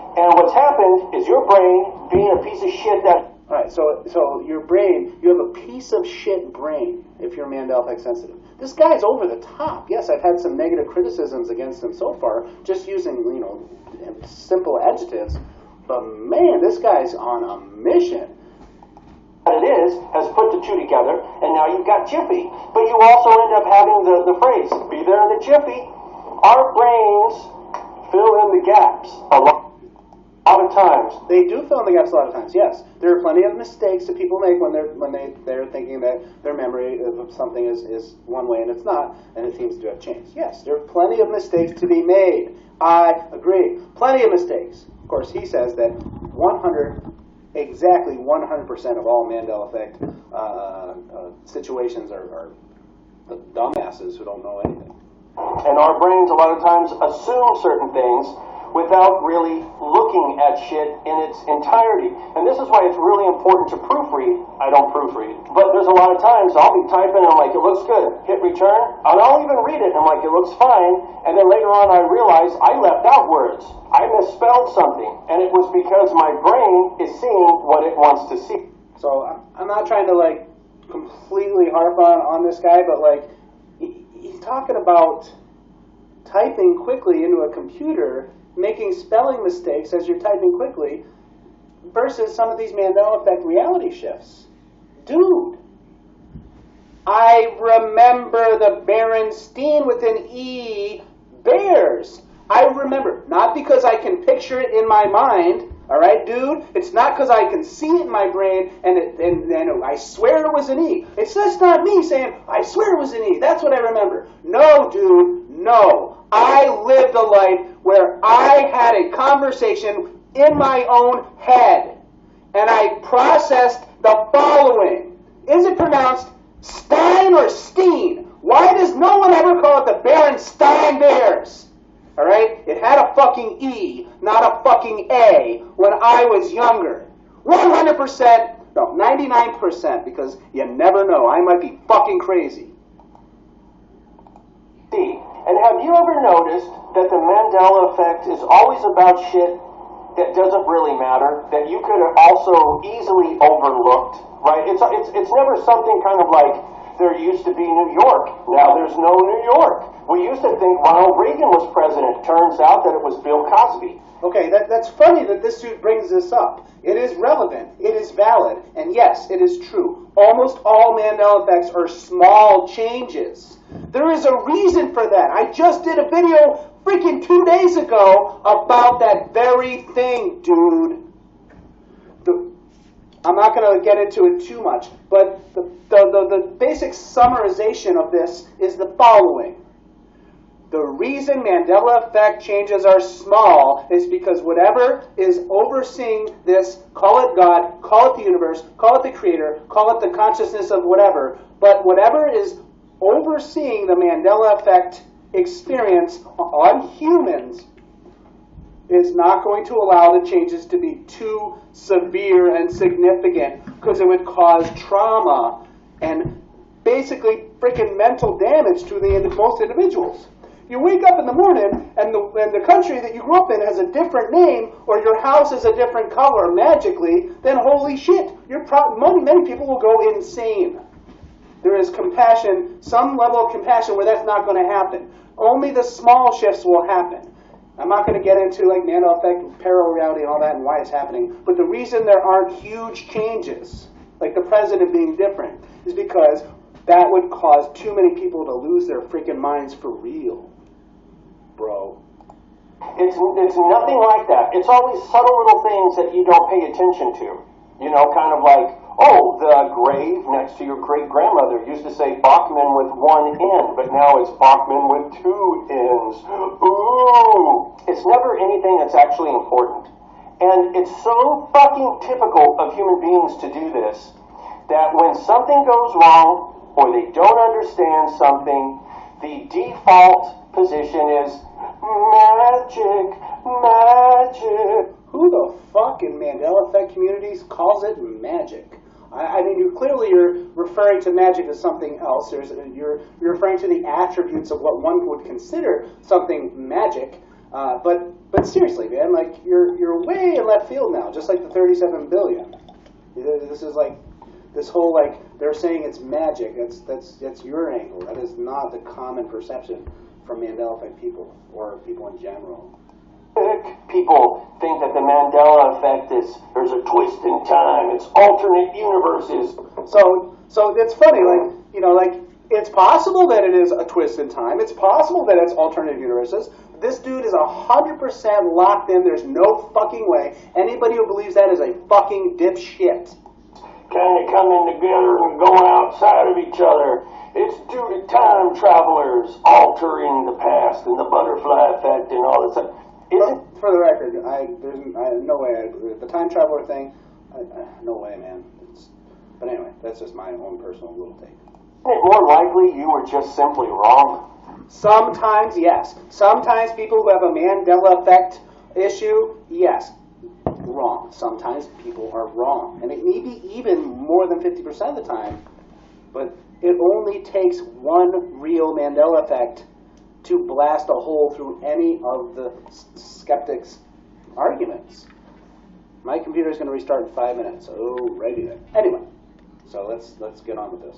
And what's happened is your brain, being a piece of shit that... All right, so your brain, you have a piece of shit brain if you're Mandela effect sensitive. This guy's over the top. Yes, I've had some negative criticisms against him so far, just using, simple adjectives. But man, this guy's on a mission. It is, has put the two together, and now you've got Jiffy. But you also end up having the phrase, be there in a Jiffy. Our brains fill in the gaps a lot of times. They do fill in the gaps a lot of times, yes. There are plenty of mistakes that people make when they're thinking that their memory of something is one way and it's not, and it seems to have changed. Yes, there are plenty of mistakes to be made. I agree. Plenty of mistakes. Of course, he says that 100 exactly 100% of all Mandela effect situations are the dumbasses who don't know anything. And our brains a lot of times assume certain things without really looking at shit in its entirety. And this is why it's really important to proofread. I don't proofread. But there's a lot of times I'll be typing and I'm like, it looks good. Hit return. And I'll even read it and I'm like, it looks fine. And then later on I realize I left out words. I misspelled something. And it was because my brain is seeing what it wants to see. So I'm not trying to like completely harp on this guy, but like he's talking about typing quickly into a computer, making spelling mistakes as you're typing quickly, versus some of these Mandela effect reality shifts. Dude, I remember the Berenstein with an E bears. I remember, not because I can picture it in my mind, all right, dude? It's not because I can see it in my brain and I swear it was an E. It's just not me saying, I swear it was an E. That's what I remember. No, dude, no. I lived a life where I had a conversation in my own head. And I processed the following. Is it pronounced Stein or Steen? Why does no one ever call it the Berenstein Bears? All right? It had a fucking E, not a fucking A, when I was younger. 100%, no, 99%, because you never know. I might be fucking crazy. And have you ever noticed that the Mandela effect is always about shit that doesn't really matter, that you could have also easily overlooked, right? It's never something kind of like, there used to be New York, now there's no New York. We used to think Ronald Reagan was president. Turns out that it was Bill Cosby. Okay, that's funny that this dude brings this up. It is relevant, it is valid, and yes, it is true. Almost all Mandela effects are small changes. There is a reason for that. I just did a video freaking 2 days ago about that very thing, dude. I'm not going to get into it too much, but the basic summarization of this is the following. The reason Mandela effect changes are small is because whatever is overseeing this, call it God, call it the universe, call it the creator, call it the consciousness of whatever, but whatever is overseeing the Mandela effect experience on humans is not going to allow the changes to be too severe and significant, because it would cause trauma and basically freaking mental damage to most individuals. You wake up in the morning and the country that you grew up in has a different name, or your house is a different color magically, then holy shit, many people will go insane. There is compassion, some level of compassion where that's not going to happen. Only the small shifts will happen. I'm not going to get into like Mandela effect, parallel reality, and all that, and why it's happening. But the reason there aren't huge changes, like the president being different, is because that would cause too many people to lose their freaking minds for real, bro. It's nothing like that. It's always subtle little things that you don't pay attention to. You know, kind of like, oh, the grave next to your great-grandmother used to say Bachman with one N, but now it's Bachman with two N's. Ooh! It's never anything that's actually important. And it's so fucking typical of human beings to do this, that when something goes wrong, or they don't understand something, the default position is magic, magic. Who the fuck in Mandela effect communities calls it magic? I mean, you're referring to magic as something else. You're referring to the attributes of what one would consider something magic. But seriously, man, like you're way in left field now. Just like the 37 billion. This is like this whole like they're saying it's magic. That's your angle. That is not the common perception from Mandela effect people or people in general. People think that the Mandela effect is there's a twist in time. It's alternate universes. So it's funny, like it's possible that it is a twist in time. It's possible that it's alternate universes. This dude is 100% locked in. There's no fucking way. Anybody who believes that is a fucking dipshit. Kind of coming together and going outside of each other. It's due to time travelers altering the past and the butterfly effect and all this stuff. For the record, there's no way. The time traveler thing, No way, man. But anyway, that's just my own personal little take. Isn't it more likely you were just simply wrong? Sometimes, yes. Sometimes people who have a Mandela effect issue, yes, wrong. Sometimes people are wrong. And it may be even more than 50% of the time, but it only takes one real Mandela effect to blast a hole through any of the skeptics' arguments. My computer is going to restart in 5 minutes. Oh, righty then. Anyway, so let's get on with this.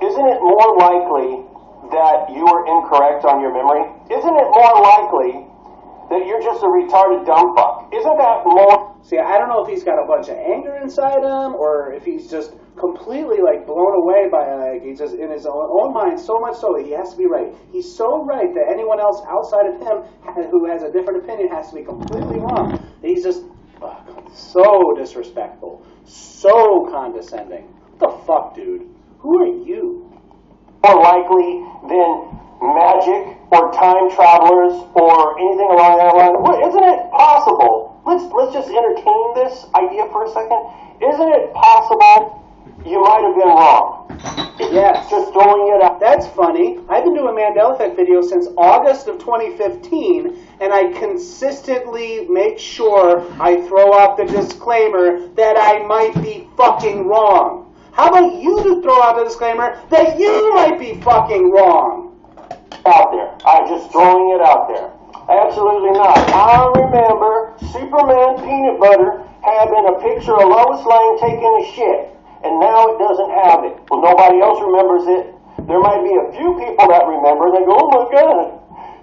Isn't it more likely that you were incorrect on your memory? Isn't it more likely that you're just a retarded dumb fuck? Isn't that more... See, I don't know if he's got a bunch of anger inside him, or if he's just completely, like, blown away by, like, he's just in his own mind so much so that he has to be right. He's so right that anyone else outside of him who has a different opinion has to be completely wrong. He's just so disrespectful, so condescending. What the fuck, dude? Who are you? more likely than magic or time travelers or anything along that line? Well, isn't it possible? Let's just entertain this idea for a second. Isn't it possible you might have been wrong? Yes. Just throwing it out. That's funny. I've been doing Mandela Effect videos since August of 2015, and I consistently make sure I throw out the disclaimer that I might be fucking wrong. How about you to throw out the disclaimer that you might be fucking wrong? Out there. I'm just throwing it out there. Absolutely not. I remember Superman Peanut Butter having a picture of Lois Lane taking a shit, and now it doesn't have it. Well, nobody else remembers it. There might be a few people that remember, and they go, oh my God,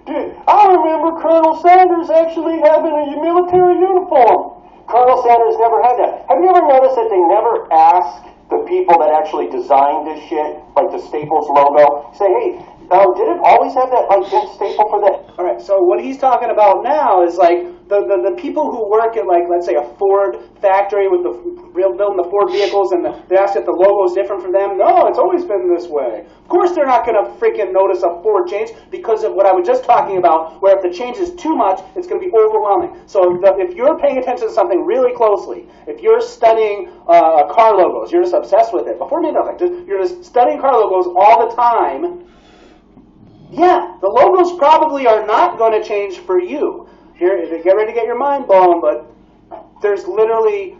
dude, I remember Colonel Sanders actually having a military uniform. Colonel Sanders never had that. Have you ever noticed that they never ask the people that actually designed this shit, like the Staples logo, say, hey, did it always have that like staple for that? All right, so what he's talking about now is like the people who work at, like, let's say a Ford factory with the building the Ford vehicles, and they ask if the logo is different from them. No, it's always been this way. Of course they're not going to freaking notice a Ford change because of what I was just talking about, where if the change is too much, it's going to be overwhelming. So if you're paying attention to something really closely, if you're studying car logos, you're just obsessed with it. Before me, you're just studying car logos all the time. Yeah, the logos probably are not going to change for you. Here, get ready to get your mind blown, but there's literally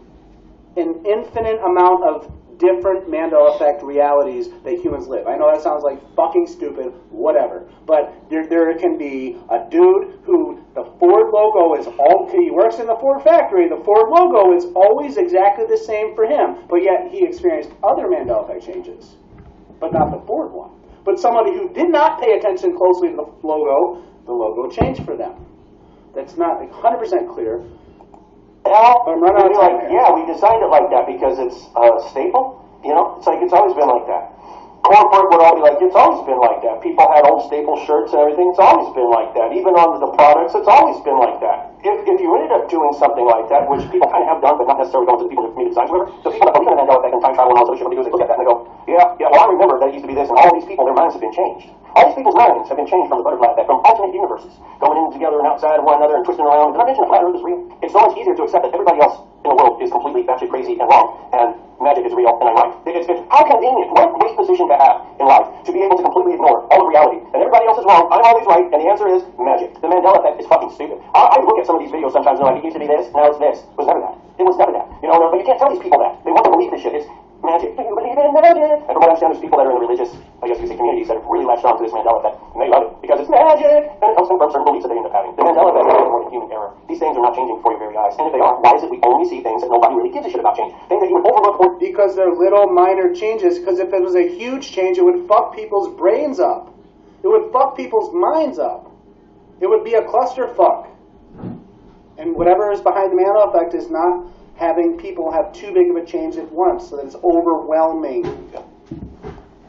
an infinite amount of different Mandela Effect realities that humans live. I know that sounds like fucking stupid, whatever, but there can be a dude who the Ford logo is he works in the Ford factory, the Ford logo is always exactly the same for him, but yet he experienced other Mandela Effect changes, but not the Ford one. But somebody who did not pay attention closely to the logo changed for them. That's not 100% clear. Well, I'm running out of time here. yeah, we designed it like that because it's a staple. You know, it's like it's always been like that. Corporate would all be like, it's always been like that. People had old staple shirts and everything. It's always been like that. Even on the products, it's always been like that. If you ended up doing something like that, which people kind of have done, but not necessarily going to the people who committed designs, whatever, the people that believe in the Mandela Effect and time travel and all this other shit, what they do is they look at that and they go, yeah, well, I remember that it used to be this, and all these people, their minds have been changed. All these people's minds have been changed from the butterfly effect, from alternate universes, going in together and outside of one another and twisting around. Did I mention the flat earth is real? It's so much easier to accept that everybody else in the world is completely batshit crazy and wrong, and magic is real, and I'm right. It's how convenient, what a great position to have in life, to be able to completely ignore all of reality, and everybody else is wrong, I'm always right, and the answer is magic. The Mandela Effect is fucking stupid. I look at some of these videos sometimes and they're like, it used to be this, now it's this. It was never that. It was never that. You know, but you can't tell these people that. They want to believe this shit. It's magic. Do you believe in magic? And from what I understand, there's people that are in the religious, I guess you could say, communities that have really latched on to this Mandela Effect, and they love it, because it's magic, and it comes from certain beliefs that they end up having. The Mandela Effect is nothing more than human error. These things are not changing before your very eyes, and if they are, why is it we only see things that nobody really gives a shit about change? Things that you would overlook or... Because they're little minor changes, because if it was a huge change, it would fuck people's brains up. It would fuck people's minds up. It would be a clusterfuck. And whatever is behind the Mandela Effect is not having people have too big of a change at once, so that it's overwhelming.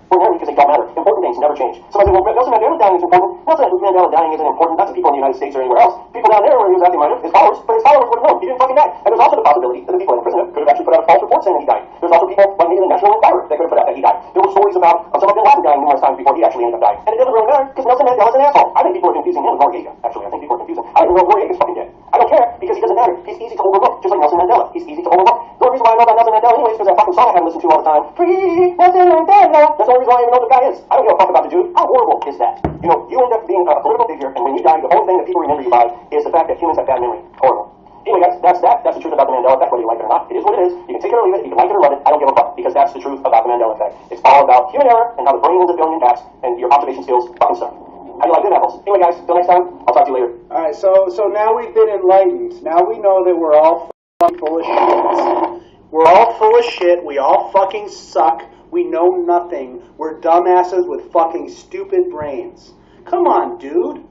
Because they don't matter. Important things never change. Somebody said, well, Nelson Mandela dying is important. Nelson Mandela dying isn't important. Not to people in the United States or anywhere else. People down there where he was acting minor, his followers, but his followers would have known. He didn't fucking die. And there's also the possibility that the people in prison could have actually put out a false report saying that he died. There's also people like maybe the National Enquirer that could have put out that he died. There were stories about Osama bin Laden dying numerous times before he actually ended up dying. And it doesn't really matter because Nelson Mandela's an asshole. I think people are confusing him with Noriega, actually. I think people are confusing. I don't even know if Noriega's fucking dead. I don't care because he doesn't matter. He's easy to overlook. Just like Nelson Mandela. He's easy to overlook. The only reason why I know about Nelson Mandela anyways is because that fucking song I haven't listened to all the time. Free Nelson Mandela. That's the only reason why I even know the guy is. I don't give a fuck about the dude. How horrible is that? You know, you end up being a political figure, and when you die, the only thing that people remember you by is the fact that humans have bad memory. Horrible. Anyway, guys, that's that. That's the truth about the Mandela effect, whether you like it or not. It is what it is. You can take it or leave it. You can like it or love it. I don't give a fuck, because that's the truth about the Mandela effect. It's all about human error and how the brain is a billion bats, and your observation skills fucking suck. How do you like good apples? Anyway, guys, till next time, I'll talk to you later. All right, so now we've been enlightened. Now we know that we're all full of shit. We're all full of shit. We all fucking suck. We know nothing. We're dumbasses with fucking stupid brains. Come on, dude.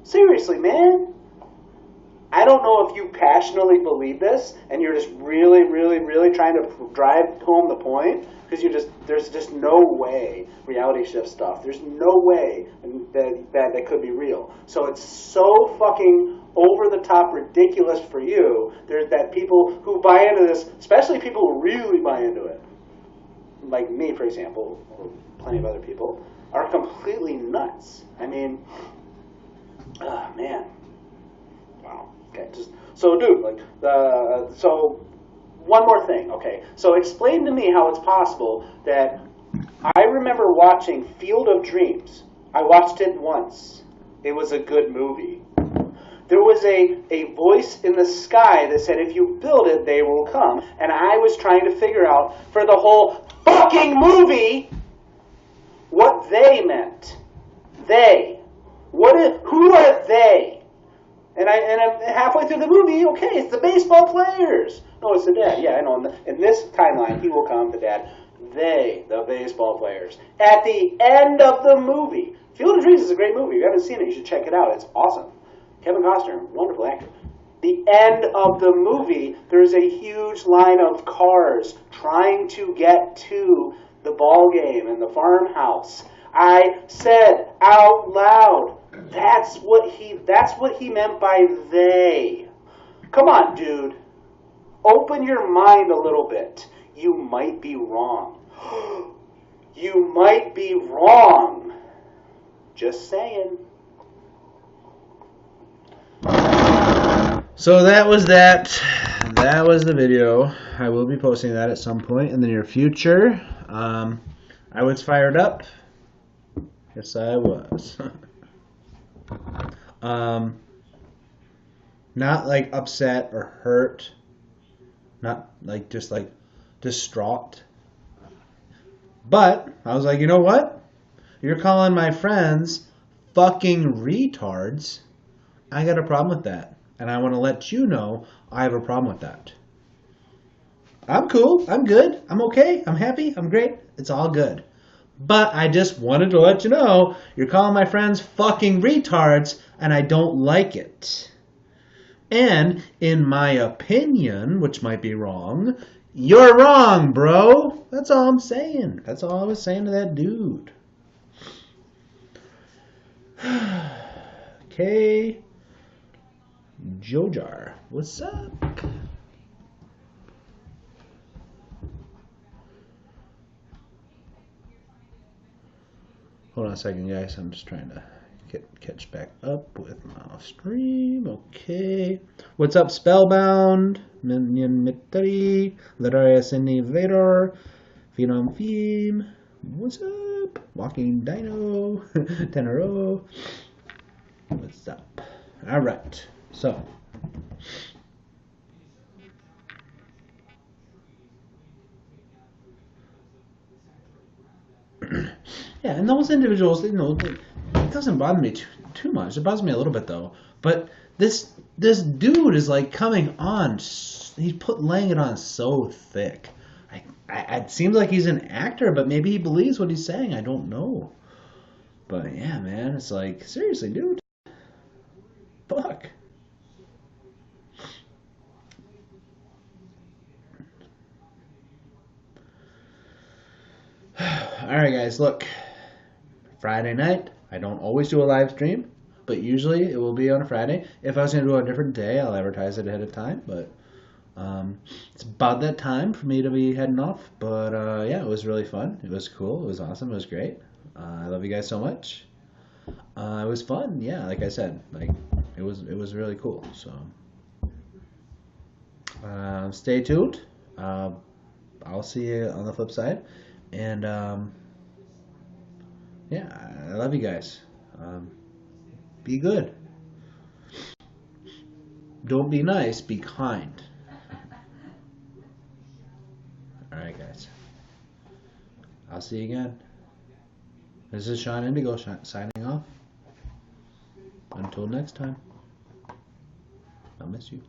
Seriously, man. I don't know if you passionately believe this and you're just really, really, really trying to drive home the point, because there's just no way reality shift stuff. There's no way that could be real. So it's so fucking over the top ridiculous for you. There's that people who buy into this, especially people who really buy into it, like me, for example, or plenty of other people, are completely nuts. I mean, man. Wow. Okay. So, dude, so one more thing. Okay. So explain to me how it's possible that I remember watching Field of Dreams. I watched it once. It was a good movie. There was a voice in the sky that said, if you build it, they will come. And I was trying to figure out for the whole fucking movie what they meant. They. Who are they? And I'm halfway through the movie, okay, it's the baseball players. No, it's the dad. Yeah, I know. In this timeline, he will come, the dad. They, the baseball players. At the end of the movie. Field of Dreams is a great movie. If you haven't seen it, you should check it out. It's awesome. Kevin Costner, wonderful actor. The end of the movie, there's a huge line of cars trying to get to the ball game and the farmhouse. I said out loud, that's what he meant by they. Come on, dude. Open your mind a little bit. You might be wrong. You might be wrong. Just saying. So that was that. That was the video. I will be posting that at some point in the near future. I was fired up. Yes, I was. Not like upset or hurt. Not like just like distraught. But I was like, you know what? You're calling my friends fucking retards. I got a problem with that. And I want to let you know I have a problem with that. I'm cool. I'm good. I'm okay. I'm happy. I'm great. It's all good. But I just wanted to let you know you're calling my friends fucking retards, and I don't like it. And in my opinion, which might be wrong, you're wrong, bro. That's all I'm saying. That's all I was saying to that dude. Okay. Jojar, what's up? Hold on a second, guys. I'm just trying to catch back up with my stream. Okay. What's up, Spellbound? Minion Mitari. Leraria Cindy Vader. Phenom Theme. What's up? Walking Dino. Tenero. What's up? Alright. So. Yeah, and those individuals, you know, it doesn't bother me too much. It bothers me a little bit though. But this dude is like coming on. He's laying it on so thick. It seems like he's an actor, but maybe he believes what he's saying. I don't know. But yeah, man, it's like, seriously, dude. Fuck. Alright, guys, look. Friday night, I don't always do a live stream, but usually it will be on a Friday. If I was going to do it a different day, I'll advertise it ahead of time, but it's about that time for me to be heading off. But yeah, it was really fun. It was cool. It was awesome. It was great. I love you guys so much. It was fun. Yeah, like I said, like it was really cool. So Stay tuned. I'll see you on the flip side. And yeah, I love you guys. Be good. Don't be nice, be kind. Alright, guys. I'll see you again. This is Sean Indigo signing off. Until next time. I'll miss you.